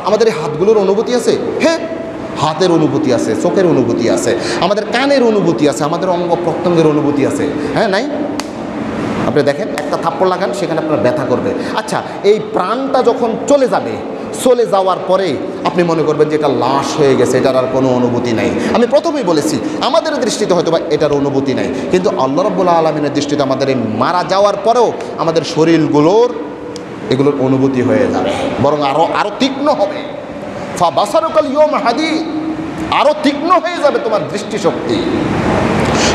আমাদের এই হাতগুলোর অনুভূতি আছে। হ্যাঁ, হাতের অনুভূতি আছে, চোখের অনুভূতি আছে, আমাদের কানের অনুভূতি আছে, আমাদের অঙ্গ প্রত্যঙ্গের অনুভূতি আছে। হ্যাঁ, নাই? আপনি দেখেন একটা থাপ্পড় লাগান, সেখানে আপনার ব্যথা করবে। আচ্ছা, এই প্রাণটা যখন চলে যাবে, চলে যাওয়ার পরে আপনি মনে করবেন যে এটা লাশ হয়ে গেছে, এটার আর কোনো অনুভূতি নাই। আমি প্রথমেই বলেছি আমাদের দৃষ্টিতে হয়তো বা এটার অনুভূতি নাই, কিন্তু আল্লাহ রাব্বুল আলামিনের দৃষ্টিতে আমাদের এই মারা যাওয়ার পরেও আমাদের এগুলোর অনুভূতি হয়ে যাবে, বরং আরও তীক্ষ্ণ হবে। ফাবাসারুকাল ইয়াওমা হাদীদ, আরও তীক্ষ্ণ হয়ে যাবে তোমার দৃষ্টিশক্তি।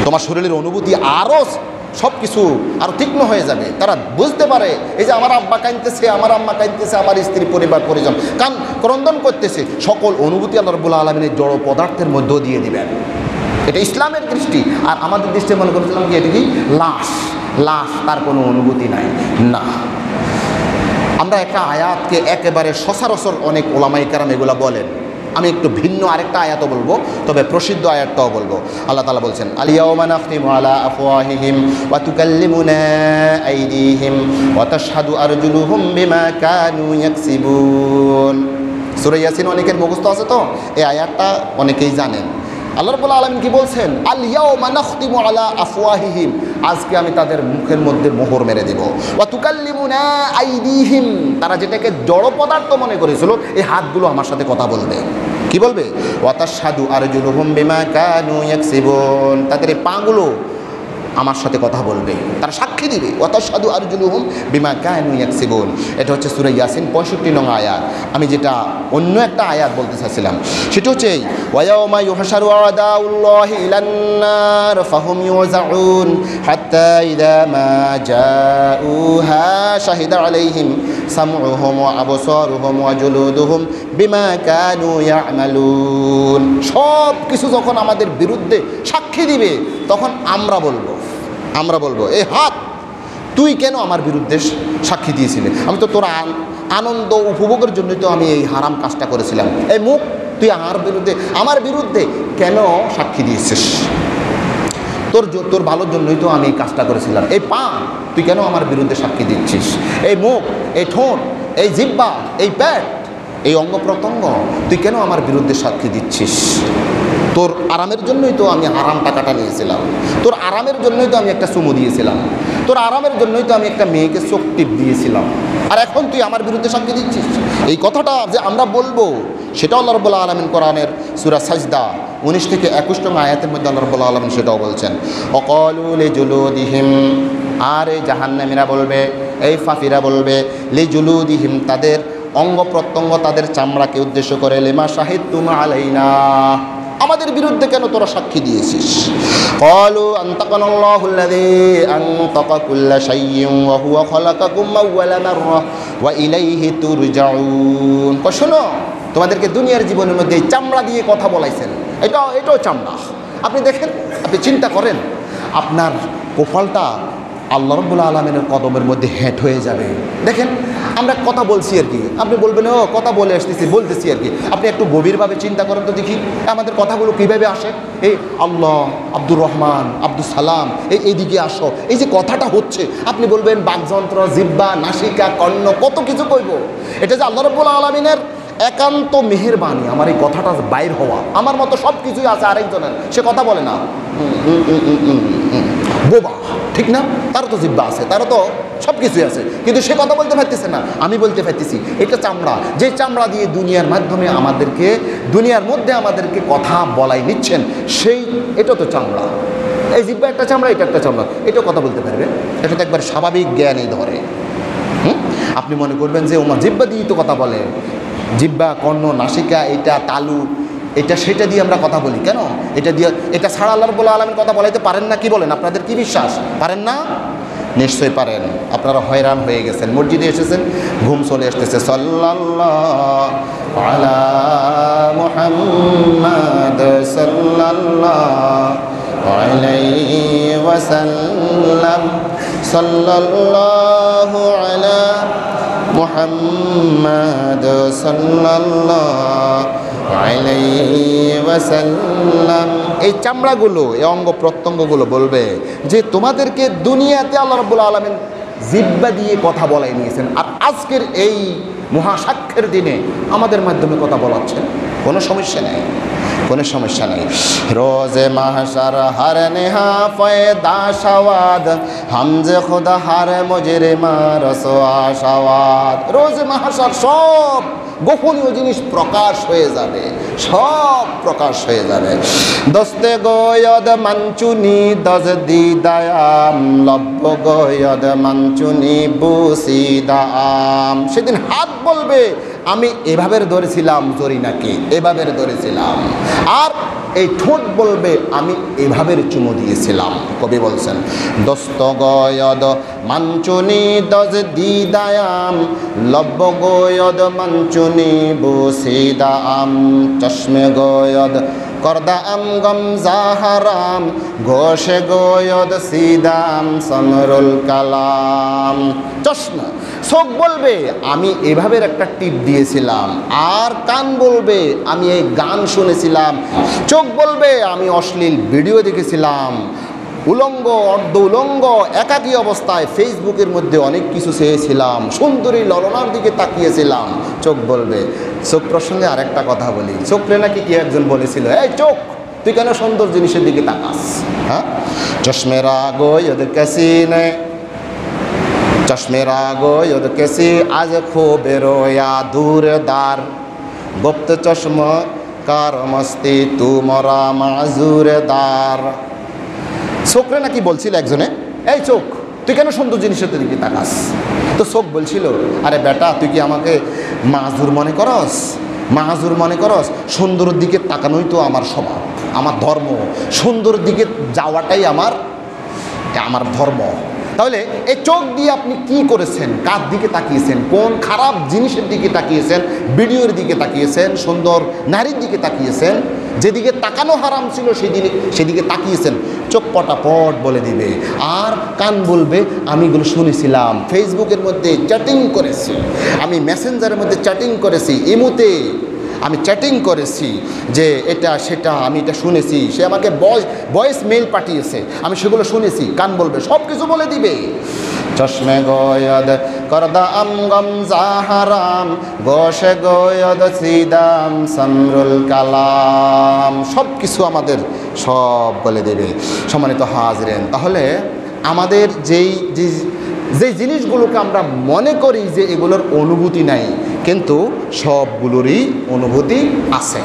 তোমার শরীরের অনুভূতি আরও সব কিছু আরও তীক্ষ্ণ হয়ে যাবে। তারা বুঝতে পারে এই যে আমার আব্বা কাঁদতেছে, আমার আম্মা কাঁদতেছে, আমার স্ত্রী পরিবার পরিজন ক্রন্দন করতেছে, সকল অনুভূতি আল্লাহ রাব্বুল আলামিনের জড় পদার্থের মধ্য দিয়ে দিবেন। এটা ইসলামের দৃষ্টি। আর আমাদের দৃষ্টি মনে করেছিলাম কি এটা কি লাশ, লাশ তার কোনো অনুভূতি নাই। না, আমরা একটা আয়াতকে একেবারে সচরাচর অনেক ওলামায়ে কেরাম এগুলা বলেন, আমি একটু ভিন্ন আরেকটা আয়াতও বলবো, তবে প্রসিদ্ধ আয়াতটাও বলবো। আল্লাহ তাআলা বলছেন আল-ইয়াওমা নাখতিমু আলা আফওয়াহিহিম ওয়া তুকাল্লিমুনা আইদিহিম ওয়া তাশহাদু আরজুলুহুম বিমা কানু ইয়াকসিবুন। সূরা ইয়াসিন অনেকের মুখস্থ আছে তো, এই আয়াতটা অনেকেই জানেন। আল্লাহ রাব্বুল আলামিন কি বলছেন? আল-ইয়াওমা নাখতিমু আলা আফওয়াহিহিম, আজকে আমি তাদের মুখের মধ্যে মোহর মেরে দেব। ওয়া তুকাল্লিমুনা আইদিহিম, তারা যেটাকে জড় পদার্থ মনে করেছিল এই হাতগুলো আমার সাথে কথা বলবে। কি বলবে? ওয়া তাশহাদু আরজুলুহুম বিমা কানু ইয়াকসিবুন, তাদের এই পাগুলো আমার সাথে কথা বলবে, তারা সাক্ষী দিবে। ওয়া তাশহাদু আরজুলুহুম বিমা কানু ইয়াকসিবুন। এটা হচ্ছে সূরা ইয়াসিন 65 নং আয়াত। আমি যেটা অন্য একটা আয়াত বলতে চাইছিলাম সেটা হচ্ছে ওয়া ইয়াওমা ইউহশারু আদাউল্লাহি ইলান নার ফাহুম ইউজাউন হাত্তা ইযা মা জাউহা শাহিদা আলাইহিম সামউহুম ওয়া আবসারুহুম ওয়া জুলুদুহুম বিমা কানু ইয়ামালুন। সব কিছু যখন আমাদের বিরুদ্ধে সাক্ষী দিবে তখন আমরা বলবো এই হাত তুই কেন আমার বিরুদ্ধে সাক্ষী দিয়েছিলি? আমি তো তোর আনন্দ উপভোগের জন্যই তো আমি এই হারাম কাজটা করেছিলাম। এই মুখ তুই আমার বিরুদ্ধে কেন সাক্ষী দিয়েছিস? তোর ভালোর জন্যই তো আমি এই কাজটা করেছিলাম। এই পা তুই কেন আমার বিরুদ্ধে সাক্ষী দিচ্ছিস? এই মুখ, এই ঠোঁট, এই জিহ্বা, এই পেট, এই অঙ্গ প্রত্যঙ্গ তুই কেন আমার বিরুদ্ধে সাক্ষী দিচ্ছিস? তোর আরামের জন্যই তো আমি হারাম টাকাটা নিয়েছিলাম, তোর আরামের জন্যই তো আমি একটা চুমু দিয়েছিলাম, তোর আরামের জন্যই তো আমি একটা মেয়েকে চোখ টিপ দিয়েছিলাম, আর এখন তুই আমার বিরুদ্ধে সাক্ষী দিচ্ছিস। এই কথাটা যে আমরা বলবো সেটাও আল্লাহ রাব্বুল আলামিন কোরআনের সূরা সাজদা 19 থেকে 21 নং আয়াতের মধ্যে আল্লাহ রাব্বুল আলামিন সেটাও বলছেন। অকালু লিজুলুদিহিম, আর এই জাহান্নামীরা বলবে, এই ফাফিরা বলবে, লিজুলুদিহিম তাদের অঙ্গ প্রত্যঙ্গ, তাদের চামড়াকে উদ্দেশ্য করে, লিমা শাহিদতুম আলাইনা, আমাদের বিরুদ্ধে কেন তোরা সাক্ষী দিয়েছিস? ক্বালু আনতাকানাল্লাহুল্লাযী আনতাকা কুল্লা শাইইন ওয়া হুয়া খালাকাকুম আউওয়ালা মাররা ওয়া ইলাইহি তুরজাউন। শোনো, তোমাদেরকে দুনিয়ার জীবনের মধ্যে চামড়া দিয়ে কথা বলাইছেন, এটাও চামড়া। আপনি দেখেন, আপনি চিন্তা করেন, আপনার কপালটা আল্লাহ রাব্বুল আলামিনের কদমের মধ্যে হেঁট হয়ে যাবে। দেখেন, আমরা কথা বলছি আর কি, আপনি বলবেন ও কথা বলতেছি আর কি। আপনি একটু গভীরভাবে চিন্তা করেন তো দেখি আমাদের কথাগুলো কীভাবে আসে। এই আল্লাহ, আব্দুর রহমান, আব্দুল সালাম, এইদিকে আসো, এই যে কথাটা হচ্ছে, আপনি বলবেন বাকযন্ত্র, জিহ্বা, নাসিকা, কর্ণ, কত কিছু কইব। এটা যে আল্লাহ রাব্বুল আলামিনের একান্ত মেহেরবানি আমার এই কথাটা বাইর হওয়া। আমার মতো সব কিছুই আছে আরেকজনের, সে কথা বলে না, বোবা, ঠিক না? তারও তো জিহ্বা আছে, তারও তো সব কিছুই আছে, কিন্তু সে কথা বলতে পারতেছে না, আমি বলতে পারতেছি। এটা চামড়া, যে চামড়া দিয়ে দুনিয়ার মধ্যে আমাদেরকে কথা বলাই নিচ্ছেন, এটা তো চামড়া। এই জিহ্বা একটা চামড়া, এটা একটা চামড়া, এটাও কথা বলতে পারবে। এটা তো একবার স্বাভাবিক জ্ঞানই ধরে। আপনি মনে করবেন যে ওমা জিহ্বা দিয়েই তো কথা বলে, জিহ্বা, কর্ণ, নাসিকা, এটা তালু, এটা সেটা দিয়ে আমরা কথা বলি কেন? এটা ছাড়া আল্লাহ রাব্বুল আলামিন কথা বলাইতে পারেন না? কি বলেন? আপনাদের কি বিশ্বাস? পারেন না? নিশ্চয়ই পারেন। আপনারা হয়রান হয়ে গেছেন, মসজিদে এসেছেন, ঘুম চলে আসতেছে। সাল্লাল্লাহু আলা মুহাম্মাদ সাল্লাল্লাহু আলাইহি ওয়াসাল্লাম, সাল্লাল্লাহু আলা মুহাম্মাদ সাল্লাল্লাহু আলাইহি ওয়াসাল্লাম। এই চামড়াগুলো, এই অঙ্গ প্রত্যঙ্গগুলো বলবে যে তোমাদেরকে দুনিয়াতে আল্লাহ রাব্বুল আলামিন জিহ্বা দিয়ে কথা বলাই নিয়েছেন, আর আজকের এই মহাসাক্ষ্যের দিনে আমাদের মাধ্যমে কথা বলাচ্ছেন। কোনো সমস্যা নেই, কোনো সমস্যা নেই। রোজে মাহশার হার নেহা ফয়দা শাওয়াদ, হামজে খুদা হার মুজরে মা রসওয়া শাওয়াদ। রোজে মাহশার সব গোপনীয় জিনিস প্রকাশ হয়ে যাবে, সব প্রকাশ হয়ে যাবে। দস্তে গোয়দ মানচুনি দজদি দায়াম, লব্ব গোয়দ মানচুনি বুসি দাম। সেদিন হাত বলবে আমি এভাবে ধরেছিলাম জরিনাকে, এভাবে ধরেছিলাম। আর এই ঠোঁট বলবে আমি এভাবে চুমু দিয়েছিলাম। কবি বলছেন দস্ত গয়দ মাঞ্চুনি দজ দিদায়াম লব্ব গয়দ মাঞ্চুনি বুসিদাম চশমে গয়দ করদা আম গম জাহারাম ঘোষে গোয়দ সিদাম সমরুল কালাম। চশমা চোখ বলবে আমি এভাবে একটা টিপ দিয়েছিলাম, আর কান বলবে আমি এই গান শুনেছিলাম, চোখ বলবে আমি অশ্লীল ভিডিও দেখেছিলাম, উলঙ্গ অর্ধ উলঙ্গ একাকী অবস্থায় ফেসবুকের মধ্যে অনেক কিছু চেয়েছিলাম, সুন্দরী ললনার দিকে তাকিয়েছিলাম। চোখ বলবে। চোখ প্রসঙ্গে আরেকটা কথা বলি, চোখে নাকি কি একজন বলেছিল, এই চোখ তুই কেন সুন্দর জিনিসের দিকে তাকাস? হ্যাঁ, চশমেরা গোয়দ কেসি নে চশমেরা গোয়দ কেসি আজ খো বেরোয়া দূর দার গুপ্ত চশম কার মস্তি তু মরা মাজুর দার। চোখরে নাকি বলছিল একজনে, এই চোখ তুই কেন সুন্দর জিনিসের দিকে তাকাস? তো চোখ বলছিল, আরে বেটা তুই কি আমাকে মাজুর মনে করস? মাজুর মনে করস? সুন্দরের দিকে তাকানোই তো আমার স্বভাব, আমার ধর্ম, সুন্দরের দিকে যাওয়াটাই আমার ধর্ম। তাহলে এই চোখ দিয়ে আপনি কি করেছেন? কার দিকে তাকিয়েছেন? কোন খারাপ জিনিসের দিকে তাকিয়েছেন? ভিডিওর দিকে তাকিয়েছেন? সুন্দর নারীর দিকে তাকিয়েছেন? যেদিকে তাকানো হারাম ছিল সেদিকে তাকিয়েছেন। চোখ পটাপট বলে দিবে, আর কান বলবে আমি এগুলো শুনেছিলাম, ফেসবুকের মধ্যে চ্যাটিং করেছি, আমি মেসেঞ্জারের মধ্যে চ্যাটিং করেছি, ইমোতে আমি চ্যাটিং করেছি, যে এটা সেটা আমি এটা শুনেছি, সে আমাকে ভয়েস মেইল পাঠিয়েছে, আমি সেগুলো শুনেছি। কান বলবে, সব কিছু বলে দিবে। চশমে গোয়দ করদা আম গম জাহারাম গোশে গোয়দ সিদাম সমরুল কালাম, সব কিছু আমাদের সব বলে দেবে। সম্মানিত হাজরেন, তাহলে আমাদের যেই জিনিসগুলোকে আমরা মনে করি যে এগুলোর অনুভূতি নাই, কিন্তু সবগুলোরই অনুভূতি আছে।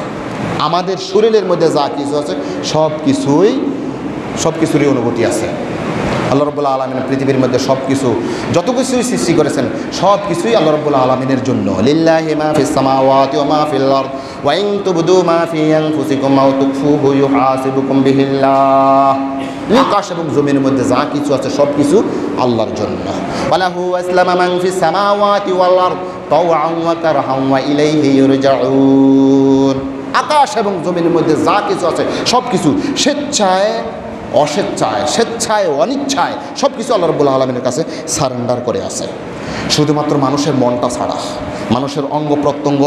আমাদের শরীরের মধ্যে যা কিছু আছে সব কিছুরই অনুভূতি আছে। আল্লাহ রাব্বুল আলামিন পৃথিবীর মধ্যে যত কিছুই সৃষ্টি করেছেন সব কিছুই আল্লাহ রাব্বুল আলামিনের জন্য। লিল্লাহি মা ফিস সামাওয়াতি ওয়া মা ফিল আরদ ওয়া ইন তুবদু মা ফি আনফুসিকুম আও তুখফুহু ইউহাসিবুকুম বিহিল্লাহ। আকাশ এবং জমিনের মধ্যে যা কিছু আছে সব কিছু আল্লাহর জন্য। ওয়ালাহু আসলামা মান ফিস সামাওয়াতি ওয়াল আরদ তাওআন ওয়া কারহান ওয়া ইলাইহি ইউরজাউন। আকাশ এবং জমিনের মধ্যে যা কিছু আছে সব কিছু স্বেচ্ছায় অস্বেচ্ছায়, স্বেচ্ছায় অনিচ্ছায় সব কিছু আল্লাহ রাব্বুল আলামিনের কাছে সারেন্ডার করে আছে। শুধুমাত্র মানুষের মনটা ছাড়া, মানুষের অঙ্গ প্রত্যঙ্গ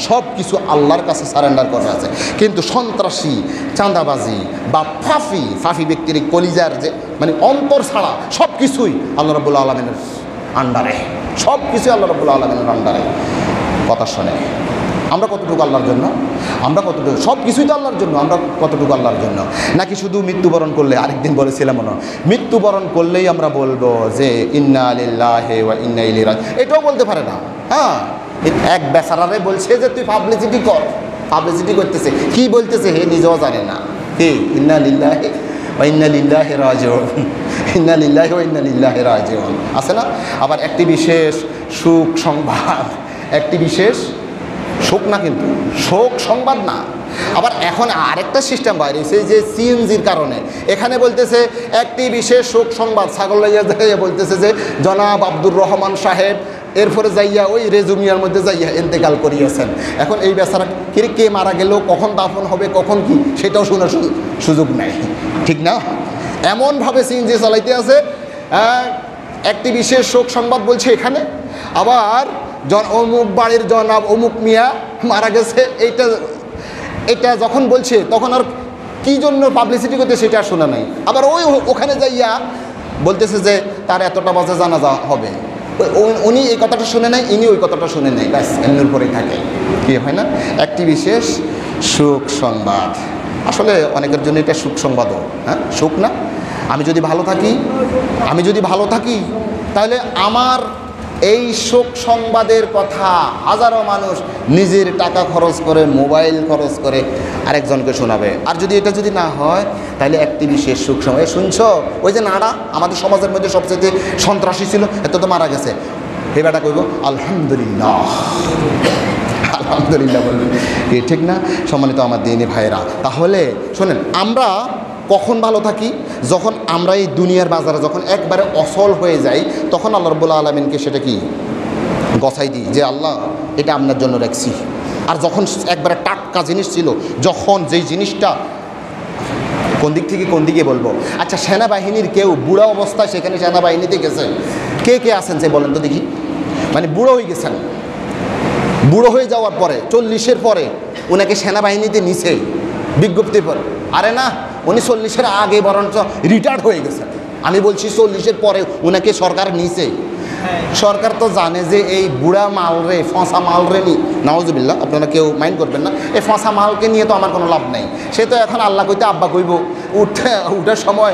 সব কিছু আল্লাহর কাছে সারেন্ডার করে আছে। কিন্তু সন্ত্রাসী, চাঁদাবাজি বা ফাফি ব্যক্তির কলিজার যে অন্তর ছাড়া সব কিছুই আল্লাহ রাব্বুল আলামিনের আন্ডারে, সব কিছুই আল্লাহ রাব্বুল আলামিনের আন্ডারে। কথা শোনে, আমরা কতটুকু আল্লাহর জন্য? আমরা কতটুকু? সব কিছুই তো আল্লাহর জন্য, আমরা কতটুকু আল্লাহর জন্য? নাকি শুধু মৃত্যুবরণ করলে, আরেকদিন বলেছিলাম মৃত্যুবরণ করলেই আমরা বলবো যে ইন্না লিল্লাহি ওয়া ইন্না ইলাইহি রাজিউন, এটাও বলতে পারে না। হ্যাঁ, এক বেচারারে বলছে যে তুই পাবলিসিটি কর, পাবলিসিটি করতেছে, কি বলতেছে হে নিজেও জানে না। হে ইন্না লিল্লাহি ওয়া ইন্না ইলাইহি রাজিউন, ইন্না লিল্লাহি ওয়া ইন্না ইলাইহি রাজিউন আছে না? আবার একটি বিশেষ সুখ সংবাদ, একটি বিশেষ শোক না, কিন্তু শোক সংবাদ না। আবার এখন আরেকটা সিস্টেম বাইরেছে যে সিএনজির কারণে এখানে বলতেছে একটি বিশেষ শোক সংবাদ, ছাগল লাইয়া যাইয়া বলতেছে যে জনাব আব্দুর রহমান সাহেব এরপরে যাইয়া ওই রেজুমিয়ার মধ্যে যাইয়া ইন্তেকাল করিয়েছেন। এখন এই বেচারা কে মারা গেল, কখন দাফন হবে, কখন কি, সেটাও শোনার সুযোগ নেই, ঠিক না? এমনভাবে সিএনজি চালাইতে আছে। একটি বিশেষ শোক সংবাদ বলছে এখানে, আবার অমুক বাড়ির জনাব অমুক মিয়া মারা গেছে, এটা যখন বলছে তখন আর কী জন্য পাবলিসিটি করতে সেটা আর শোনা নাই। আবার ওখানে যাইয়া বলতেছে যে তার এতটা বাজে জানাজা হবে, উনি এই কথাটা শুনে নাই, ইনি ওই কথাটা শুনে নেই, ব্যাস এমনির পরেই থাকে। কি হয় না? একটি বিশেষ সুখ সংবাদ। আসলে অনেকের জন্য এটা সুখ সংবাদও, হ্যাঁ, সুখ না। আমি যদি ভালো থাকি তাহলে আমার এই শোক সংবাদের কথা হাজারো মানুষ নিজের টাকা খরচ করে, মোবাইল খরচ করে আরেকজনকে শোনাবে। আর এটা যদি না হয় তাহলে একটি বিশেষ সুখ সংবাদ, শুনছো ওই যে নাড়া আমাদের সমাজের মধ্যে সবচেয়ে সন্ত্রাসী ছিল, এত তো মারা গেছে, হে বেটা কইব আলহামদুলিল্লাহ, আলহামদুলিল্লাহ বলবেন, ঠিক না? সম্মানিত আমার দিনী ভাইরা, তাহলে শোনেন, আমরা কখন ভালো থাকি? যখন আমরা এই দুনিয়ার বাজারে যখন একবারে অসল হয়ে যাই, তখন আল্লাহ রাব্বুল আলামিনকে সেটা কি গছাই দিই যে আল্লাহ এটা আপনার জন্য রাখছি। আর যখন একবারে টাটকা জিনিস ছিল, যখন যেই জিনিসটা কোন দিক থেকে কোন দিকে বলবো, আচ্ছা সেনাবাহিনীর কেউ বুড়া অবস্থায় সেখানে সেনাবাহিনীতে গেছে, কে কে আছেন সে বলেন তো দেখি? মানে বুড়ো হয়ে গেছেন, বুড়ো হয়ে যাওয়ার পরে 40-এর পরে ওনাকে সেনাবাহিনীতে নিছে বিজ্ঞপ্তির পরে। আরে না, উনি 40-এর আগে বরঞ্চ রিটায়ার্ড হয়ে গেছেন। আমি বলছি 40-এর পরে ওনাকে সরকার নিছে। সরকার তো জানে যে এই বুড়া মাল রে, ফসা মাল রে নি, নাউজুবিল্লাহ, আপনারা কেউ মাইন্ড করবেন না, এই ফসা মালকে নিয়ে তো আমার কোনো লাভ নেই। সে তো এখন আল্লাহ কইতে আব্বা কইব, উঠার সময়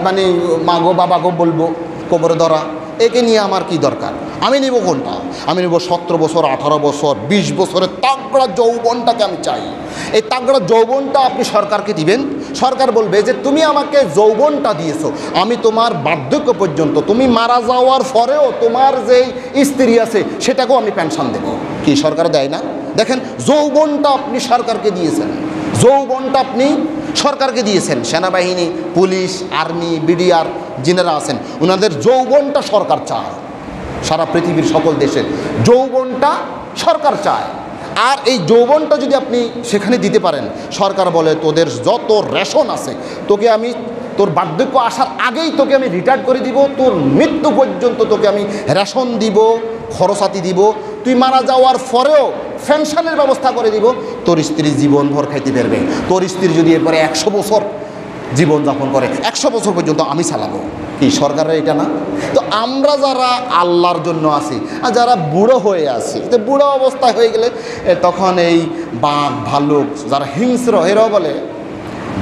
মানে মাগো বাবা গো বলবো, কোমরে ধরা, একে নিয়ে আমার কি দরকার? আমি নেব কোনটা? আমি নেব 17 বছর, 18 বছর, 20 বছরের তাগড়া যৌবনটাকে আমি চাই। এই তাগড়া যৌবনটা আপনি সরকারকে দিবেন, সরকার বলবে যে তুমি আমাকে যৌবনটা দিয়েছো, আমি তোমার বার্ধক্য পর্যন্ত, তুমি মারা যাওয়ার পরেও তোমার যেই স্ত্রী আছে সেটাকেও আমি পেনশন দেবো। কি সরকার দেয় না? দেখেন, যৌবনটা আপনি সরকারকে দিয়েছেন, যৌবনটা আপনি সরকারকে দিয়েছেন। সেনাবাহিনী, পুলিশ, আর্মি, বিডিআর যিনারা আছেন, ওনাদের যৌবনটা সরকার চায়। সারা পৃথিবীর সকল দেশের যৌবনটা সরকার চায়। আর এই যৌবনটা যদি আপনি সেখানে দিতে পারেন, সরকার বলে তোদের যত রেশন আছে তোকে আমি, তোর বার্ধক্য আসার আগেই তোকে আমি রিটায়ার করে দিব, তোর মৃত্যু পর্যন্ত তোকে আমি রেশন দিব, খরচাতি দিব, তুই মারা যাওয়ার পরেও পেনশনের ব্যবস্থা করে দিব, তোর স্ত্রী জীবনভর খাইতে পারবে। তোর স্ত্রী যদি এরপরে 100 বছর জীবনযাপন করে, 100 বছর পর্যন্ত আমি চালাবো। কি সরকারের এটা না? তো আমরা যারা আল্লাহর জন্য আছি আর যারা বুড়ো হয়ে আছি, তো বুড়ো অবস্থা হয়ে গেলে তখন এই বাঘ ভালুক যারা হিংস্র, এরাও বলে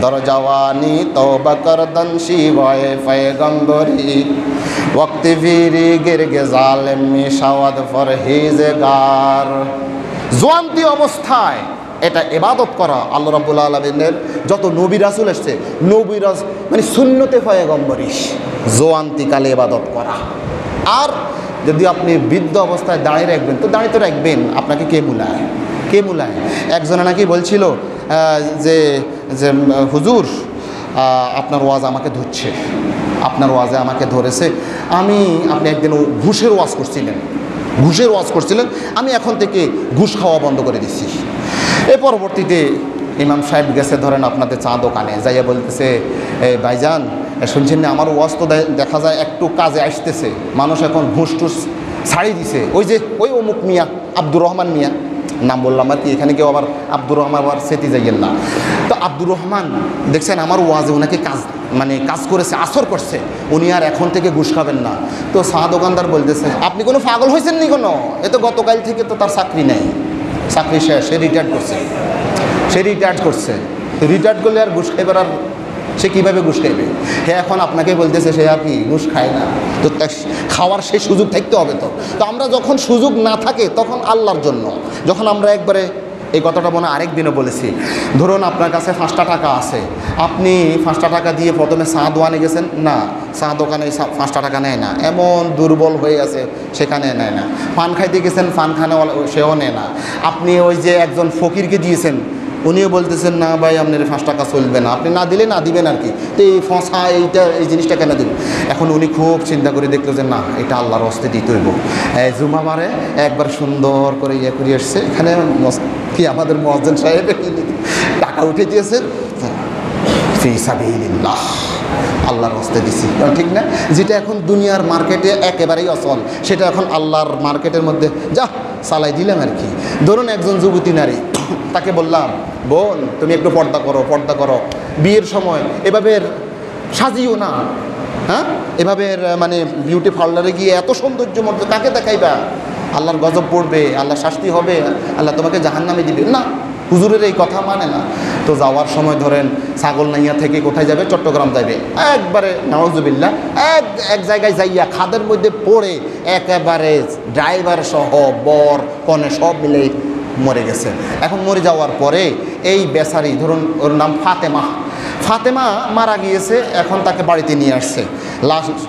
দরজাওয়ানি তওবা করদন শিবায়ে পয়গম্বরি ওয়াক্তি ফিরি গিরগে জালেম মিশাওয়াদ ফরহিজগার। জোয়ান্তি অবস্থায় এটা ইবাদত করা। আল্লাহ রাব্বুল আলামিনের যত নবী রাসূল এসেছে, নবী রাসূল মানে সুন্নতে পয়গম্বরী, জোয়ান্তিকালে ইবাদত করা। আর যদি আপনি বৃদ্ধ অবস্থায় দাঁড়িয়ে রাখবেন, তো দাঁড়িয়ে তো রাখবেন, আপনাকে কে মুলায়? কে মুলায়? একজনে নাকি বলছিল যে যে হুজুর আপনার ওয়াজ আমাকে ধরছে, আপনার ওয়াজে আমাকে ধরেছে। আপনি একদিন ঘুষের ওয়াজ করছিলেন, ঘুষের ওয়াজ করছিলেন, আমি এখন থেকে ঘুষ খাওয়া বন্ধ করে দিচ্ছি। এ পরবর্তীতে ইমাম সাহেব গেছে ধরেন আপনাদের চা দোকানে, যাইয়া বলতেছে ভাইজান শুনছেন না, আমার ওয়াজ তো দেখা যায় একটু কাজে আসতেছে, মানুষ এখন ঘুষ টুস ছাড়িয়ে দিছে। ওই অমুক মিয়া, আব্দুর রহমান মিয়া নাম বললাম আর কি, এখানে কেউ আবার আব্দুর রহমান আবার সেটি যাইয়েন না। তো আব্দুর রহমান দেখছেন আমার ওয়াজে ওনাকে কাজ করেছে, আসর করছে, উনি আর এখন থেকে ঘুষ খাবেন না। তো চা দোকানদার বলতেছে আপনি কোনো পাগল হয়েছেন নি কোনো? এ তো গতকাল থেকে তো তার চাকরি নেই, চাকরি শেষ, সে রিটায়ার্ড করছে। তো রিটায়ার্ড করলে আর ঘুষ খাইবার আর সে কীভাবে ঘুষ খাইবে? হ্যাঁ, এখন আপনাকে বলতেছে সে আর কি ঘুষ খায় না, তো খাওয়ার সেই সুযোগ থাকতে হবে। তো আমরা যখন সুযোগ না থাকে তখন আল্লাহর জন্য, যখন আমরা একবারে, এই কথাটা মনে আরেক দিনও বলেছি, ধরুন আপনার কাছে 5টা টাকা আছে, আপনি 5টা টাকা দিয়ে প্রথমে চা দোকানে গেছেন, না চা দোকানে 5টা টাকা নেয় না, এমন দুর্বল হয়ে আছে সেখানে নেয় না। পান খাইতে গেছেন, পান খানেওয়ালা সেও নেয় না। আপনি ওই যে একজন ফকিরকে দিয়েছেন, উনিও বলতেছেন না ভাই আপনার 5 টাকা চলবে না, আপনি না দিলে না দিবেন আর কি, তো এই ফসা এই জিনিসটা কেন দিবেন? এখন উনি খুব চিন্তা করে দেখলো যে না, এটা আল্লাহর হস্তে দিতে হইব। জুমাবারে একবার সুন্দর করে করে এসছে, এখানে কি আমাদের মুয়াজ্জিন সাহেব টাকা উঠে দিয়েছেন, ফি সাবিলিল্লাহ, আল্লাহর হস্তে দিছি, ঠিক না? যেটা এখন দুনিয়ার মার্কেটে একেবারেই অচল, সেটা এখন আল্লাহর মার্কেটের মধ্যে যা চালাই দিলাম আর কি। ধরুন একজন যুবতী নারী, তাকে বললাম বোন তুমি একটু পর্দা করো, বিয়ের সময় এভাবে সাজিও না, হ্যাঁ, এভাবে মানে বিউটি পার্লারে গিয়ে এত সৌন্দর্য মধ্যে কাকে দেখাইবা? আল্লাহর গজব পড়বে, আল্লাহ শাস্তি হবে, আল্লাহ তোমাকে জাহান্নামে দিবে। না, হুজুরের এই কথা মানে না। তো যাওয়ার সময় ধরেন ছাগলনাইয়া থেকে কোথায় যাবে? চট্টগ্রাম যাবে, একবারে নাউজুবিল্লাহ এক জায়গায় যাইয়া খাদের মধ্যে পড়ে একেবারে ড্রাইভার সহ বর কনে সব মিলে মরে গেছে। এখন মরে যাওয়ার পরে এই বেচারি, ধরুন ওর নাম ফাতেমা মারা গিয়েছে, এখন তাকে বাড়িতে নিয়ে আসছে,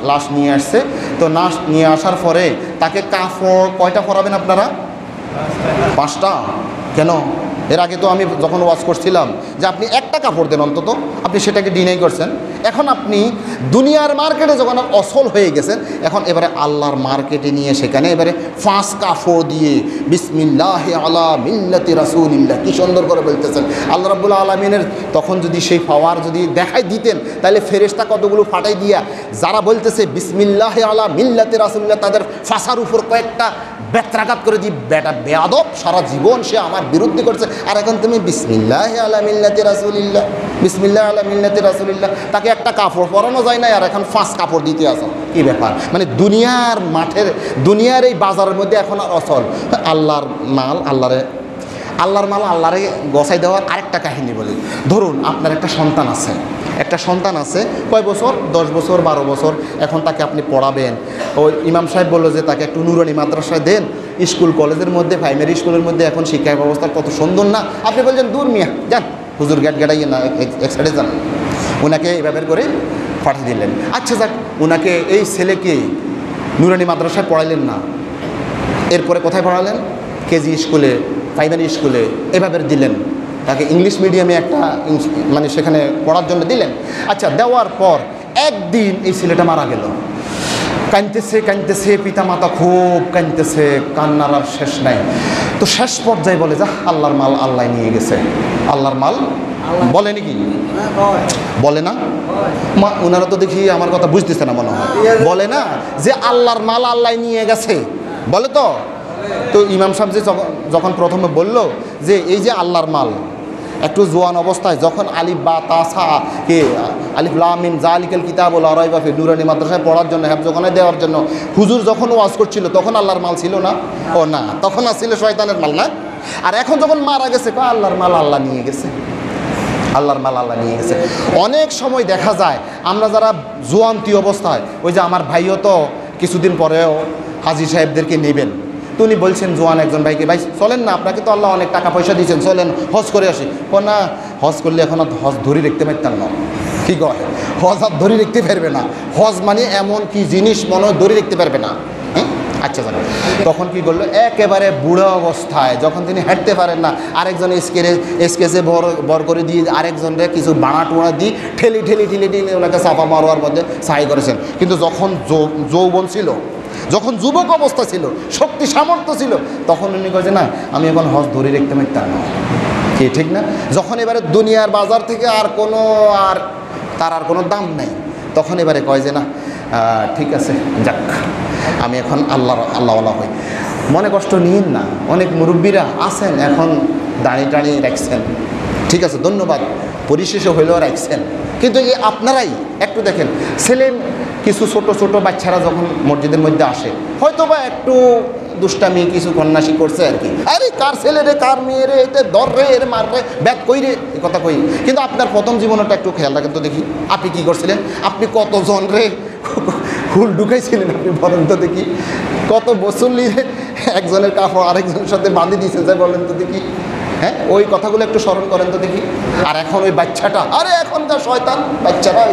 লাশ নিয়ে আসছে। তো লাশ নিয়ে আসার পরে তাকে কাফড় কয়টা পরাবেন আপনারা? 5টা? কেন? এর আগে তো আমি যখন ওয়াজ করছিলাম যে আপনি একটা কাপড় দেন অন্তত, আপনি সেটাকে ডিনাই করছেন। এখন আপনি দুনিয়ার মার্কেটে যখন অসল হয়ে গেছেন, এখন এবারে আল্লাহর মার্কেটে নিয়ে সেখানে এবারে 5 কাপড় দিয়ে বিসমিল্লাহি আলা মিল্লাতি রাসূলিল্লাহ, কি সুন্দর করে বলতেছেন আল্লাহ রাব্বুল আলামিনের। তখন যদি সেই পাওয়ার যদি দেখাই দিতেন, তাহলে ফেরেশতা কতগুলো ফাটাই দিয়া যারা বলতেছে বিসমিল্লাহি আলা মিল্লাতি রাসূলিল্লাহ, তাদের ফাঁসার উপর কয়েকটা বেত্রাঘাত করে দিই, বেটা বেয়াদব, সারা জীবন সে আমার বিরুদ্ধে করছে, আর এখন তুমি বিসমিল্লাহি আলা মিল্লাতি রাসূলিল্লাহ, বিসমিল্লাহি আলা মিল্লাতি রাসূলিল্লাহ, তাকে একটা কাপড় পরানো যায় না, আর এখন 5 কাপড় দিতে আসো, কি ব্যাপার? মানে দুনিয়ার মাঠের, দুনিয়ার এই বাজারের মধ্যে এখন আর অচল। আল্লাহর মাল আল্লাহর মাল আল্লাহরে গছাই দেওয়ার আরেকটা কাহিনী বলি। ধরুন আপনার একটা সন্তান আছে, কয় বছর? 10 বছর 12 বছর। এখন তাকে আপনি পড়াবেন, ওই ইমাম সাহেব বললো যে তাকে একটু নুরানি মাদ্রাসায় দেন। স্কুল কলেজের মধ্যে, প্রাইমারি স্কুলের মধ্যে এখন শিক্ষা ব্যবস্থা কত সুন্দর না? আপনি বলছেন দূর মিয়া, যান হুজুর গেট গেটাইয়ে না, এক সাইডে যান। ওনাকে এভাবে করে পাঠিয়ে দিলেন। আচ্ছা যাক, ওনাকে এই ছেলেকে নুরানি মাদ্রাসায় পড়াইলেন না, এরপরে কোথায় পড়ালেন? কেজি স্কুলে, প্রাইমারি স্কুলে, এভাবে দিলেন। তাকে ইংলিশ মিডিয়ামে একটা মানে সেখানে পড়ার জন্য দিলেন। আচ্ছা, দেওয়ার পর একদিন এই ছেলেটা মারা গেল। কাঁদতেছে, পিতা মাতা খুব কাঁদতেছে, কান্নার আর শেষ নাই। তো শেষ পর্যায়ে বলে যা আল্লাহর মাল আল্লাহ নিয়ে গেছে। আল্লাহর মাল বলে নাকি? বলে না? ওনারা তো দেখি আমার কথা বুঝতেছে না মনে হয়। বলে না যে আল্লাহর মাল আল্লাহ নিয়ে গেছে, বলে তো। তো ইমাম সাহেব যে যখন প্রথমে বলল যে এই যে আল্লাহর মাল, একটু জোয়ান অবস্থায় যখন আলিফ বা তাসা কে আলিফ লাম মিম যালিকাল কিতাবুল লা রাইবা ফি নুরানি মাদ্রাসায় পড়ার জন্য, হেফজখানায় দেওয়ার জন্য হুজুর যখন ওয়াজ করছিল, তখন আল্লাহর মাল ছিল না? ও না, তখন ছিল শয়তানের মাল না? আর এখন যখন মারা গেছে, আল্লাহর মাল আল্লাহ নিয়ে গেছে, আল্লাহর মাল আল্লাহ নিয়ে গেছে। অনেক সময় দেখা যায় আমরা যারা জোয়ান্তি অবস্থায়, ওই যে আমার ভাইও তো কিছুদিন পরেও হাজী সাহেবদেরকে নেবেন, তো উনি বলছেন জোয়ান একজন ভাইকে, ভাই চলেন না, আপনাকে তো আল্লাহ অনেক টাকা পয়সা দিয়েছেন, চলেন হজ করে আসি। ও না, হজ করলে এখন আর হজ ধরে রাখতে পারতাম না। কি কয়? হজ আর ধরে রাখতে পারবে না। হজ মানে এমন কি জিনিস মনে হয় ধরে রাখতে পারবে না। আচ্ছা জানো, তখন কি করলো? একেবারে বুড়ো অবস্থায় যখন তিনি হাঁটতে পারেন না, আরেকজন স্কেচে বর করে দিয়ে আরেকজনকে কিছু বাড়া টোড়া দিয়ে ঠেলি ওনাকে চাপা মারোয়ার মধ্যে সাহায্য করেছেন। কিন্তু যখন যৌবন ছিল, যখন যুবক অবস্থা ছিল, শক্তি সামর্থ্য ছিল, তখন উনি কয়েছে না আমি এখন হজ ধরে রাখতে পারতাম না। কি ঠিক না? যখন এবারে দুনিয়ার বাজার থেকে তার আর কোনো দাম নেই, তখন এবারে কয় যে না ঠিক আছে, যাক আমি এখন আল্লাহওয়ালা হই। মনে কষ্ট নিন না, অনেক মুরব্বীরা আছেন এখন দাঁড়িয়ে রাখছেন, ঠিক আছে, ধন্যবাদ, পরিশেষে হইলেও রাখছেন। কিন্তু এই আপনারাই একটু দেখেন, ছেলে কিছু ছোট বাচ্চারা যখন মসজিদের মধ্যে আসে, হয়তো বা একটু দুষ্টামি কিছু কন্যাসী করছে আর কি, আরে কার ছেলে রে, কার মেয়ে রে, এটা দর রে, এর মার রে, ব্যাগ কই রে, এই কথা কই। কিন্তু আপনার প্রথম জীবনটা একটু খেয়াল রাখেন তো দেখি, আপনি কি করছিলেন? আপনি কতজন রে হুল ঢুকাইছিলেন? আপনি বলেন তো দেখি, কত বছর নিয়ে একজনের কাপড় আরেকজনের সাথে বাঁধি দিয়েছে, যাই বলেন তো দেখি। হ্যাঁ, ওই কথাগুলো একটু স্মরণ করেন তো দেখি। আর এখন ওই বাচ্চাটা, আরে এখনকার শয়তান বাচ্চারা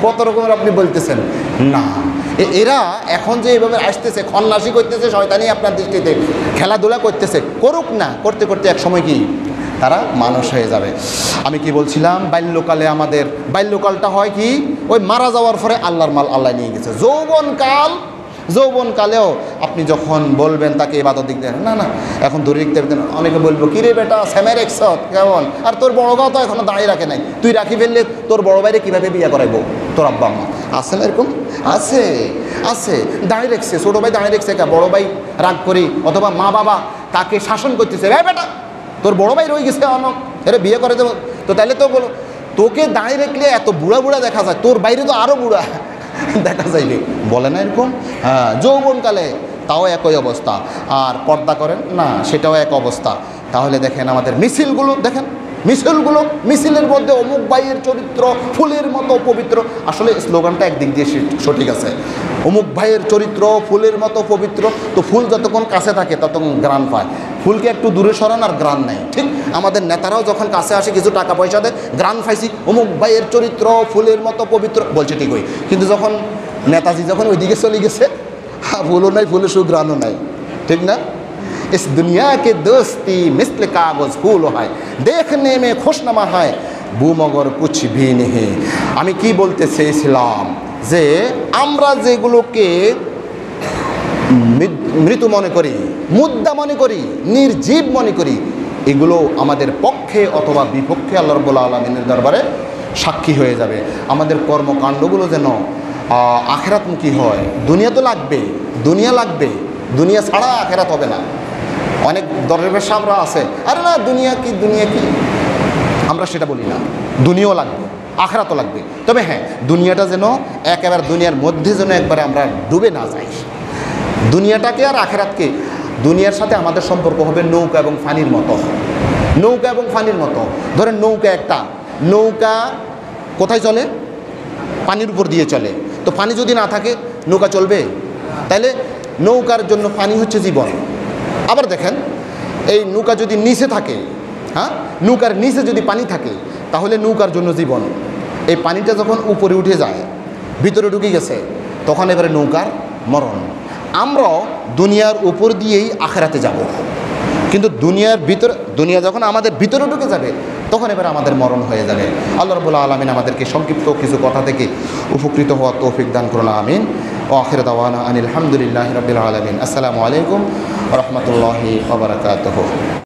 কত রকমের আপনি বলতেছেন না। এরা এখন যে এইভাবে আসতেছে, খন্নাসি করতেছে, শয়তানি আপনার দৃষ্টিতে খেলাধুলা করতেছে, করুক না, করতে করতে এক সময় কি তারা মানুষ হয়ে যাবে। আমি কি বলছিলাম? বাল্যকালটা হয় কি, ওই মারা যাওয়ার পরে আল্লাহর মাল আল্লাহ নিয়ে গেছে। যৌবনকালেও আপনি যখন বলবেন তাকে ইবাদত দিক দেন, না এখন ধরে রাখতে পারতেন, অনেকে বলবো কিরে বেটা স্যামের একশত কেমন, আর তোর বড় গাও তো এখনো দাঁড়িয়ে রাখে নাই, তুই রাখি ফেললে তোর বড় ভাইরে কীভাবে বিয়ে করাইবো তোর আব্বা আম্মা? আছে না এরকম? আছে দাঁড়িয়ে রাখছে, ছোটো ভাই দাঁড়িয়ে রাখছে, বড় ভাই রাগ করি, অথবা মা বাবা তাকে শাসন করতেছে, ভাই বেটা তোর বড় ভাই রয়ে গেছে অনেক, এরে বিয়ে করে দেবো। তো তাহলে তো বলো, তোকে দাঁড়িয়ে রাখলে এত বুড়া দেখা যায়, তোর বাইরে তো আরও বুড়া দেখা যাইবে, বলে না এরকম? হ্যাঁ, যৌবনকালে তাও একই অবস্থা, আর পর্দা করেন না সেটাও এক অবস্থা। তাহলে দেখেন আমাদের মিছিলগুলো, দেখেন মিছিলের মধ্যে অমুক ভাইয়ের চরিত্র ফুলের মতো পবিত্র। আসলে স্লোগানটা একদিক দিয়ে সঠিক আছে, অমুক ভাইয়ের চরিত্র ফুলের মতো পবিত্র। তো ফুল যতক্ষণ কাছে থাকে ততক্ষণ গ্রান পায়, ফুলকে একটু দূরে সরান আর গ্রান নেই। ঠিক আমাদের নেতারাও যখন কাছে আসে কিছু টাকা পয়সা দেয়, গ্রান পাইছি, অমুক ভাইয়ের চরিত্র ফুলের মতো পবিত্র বলছে ঠিকই, কিন্তু যখন নেতাজি যখন ওইদিকে চলে গেছে, ফুলও নাই, ফুলের সুগ্রানও নাই, ঠিক না? इस दुनिया के दोस्ती मिस्ल कागज फूल है देखने में खुशनुमा है बू मगर कुछ भी नहीं। আমি কি বলতে চেয়েছিলাম যে আমরা যেগুলোকে মৃত মনে করি, মুদ্রা মনে করি, নির্জীব মনে করি, এগুলো আমাদের পক্ষে অথবা বিপক্ষে আল্লাহ রাব্বুল আলামিনের দরবারে সাক্ষী হয়ে যাবে। আমাদের কর্মকাণ্ডগুলো যেন আখিরাতমুখী হয়। দুনিয়া তো লাগবে, দুনিয়া লাগবে, দুনিয়া ছাড়া আখিরাত হবে না। অনেক দরবেশ সাহেবরা আছে, আরে না দুনিয়া কি, দুনিয়া কি, আমরা সেটা বলি না। দুনিয়াও লাগবে, আখিরাতও লাগবে, তবে হ্যাঁ দুনিয়াটা যেন একেবারে দুনিয়ার মধ্যে যেন একবারে আমরা ডুবে না যাই। দুনিয়াটাকে আর আখিরাতকে, দুনিয়ার সাথে আমাদের সম্পর্ক হবে নৌকা এবং পানির মতো। নৌকা এবং পানির মতো। ধরেন নৌকা একটা, নৌকা কোথায় চলে? পানির উপর দিয়ে চলে। তো পানি যদি না থাকে নৌকা চলবে? তাইলে নৌকার জন্য পানি হচ্ছে জীবন। আবার দেখেন এই নৌকা যদি নিচে থাকে, হ্যাঁ নৌকার নিচে যদি পানি থাকে তাহলে নৌকার জন্য জীবন। এই পানিটা যখন উপরে উঠে যায়, ভিতরে ঢুকে গেছে, তখন এবারে নৌকার মরণ। আমরাও দুনিয়ার উপর দিয়েই আখিরাতে যাব, কিন্তু দুনিয়ার ভিতর, দুনিয়া যখন আমাদের ভিতরে ঢুকে যাবে তখন এবার আমাদের মরণ হয়ে যাবে। আল্লাহ রাব্বুল আলামিন আমাদেরকে সংক্ষিপ্ত কিছু কথা থেকে উপকৃত হওয়ার তৌফিক দান করুন, আমিন। ও আখির দাওয়ানা আনিল হামদুলিল্লাহি রাব্বিল আলামিন। আসসালামু আলাইকুম ওয়া রাহমাতুল্লাহি ওয়া বারাকাতুহু।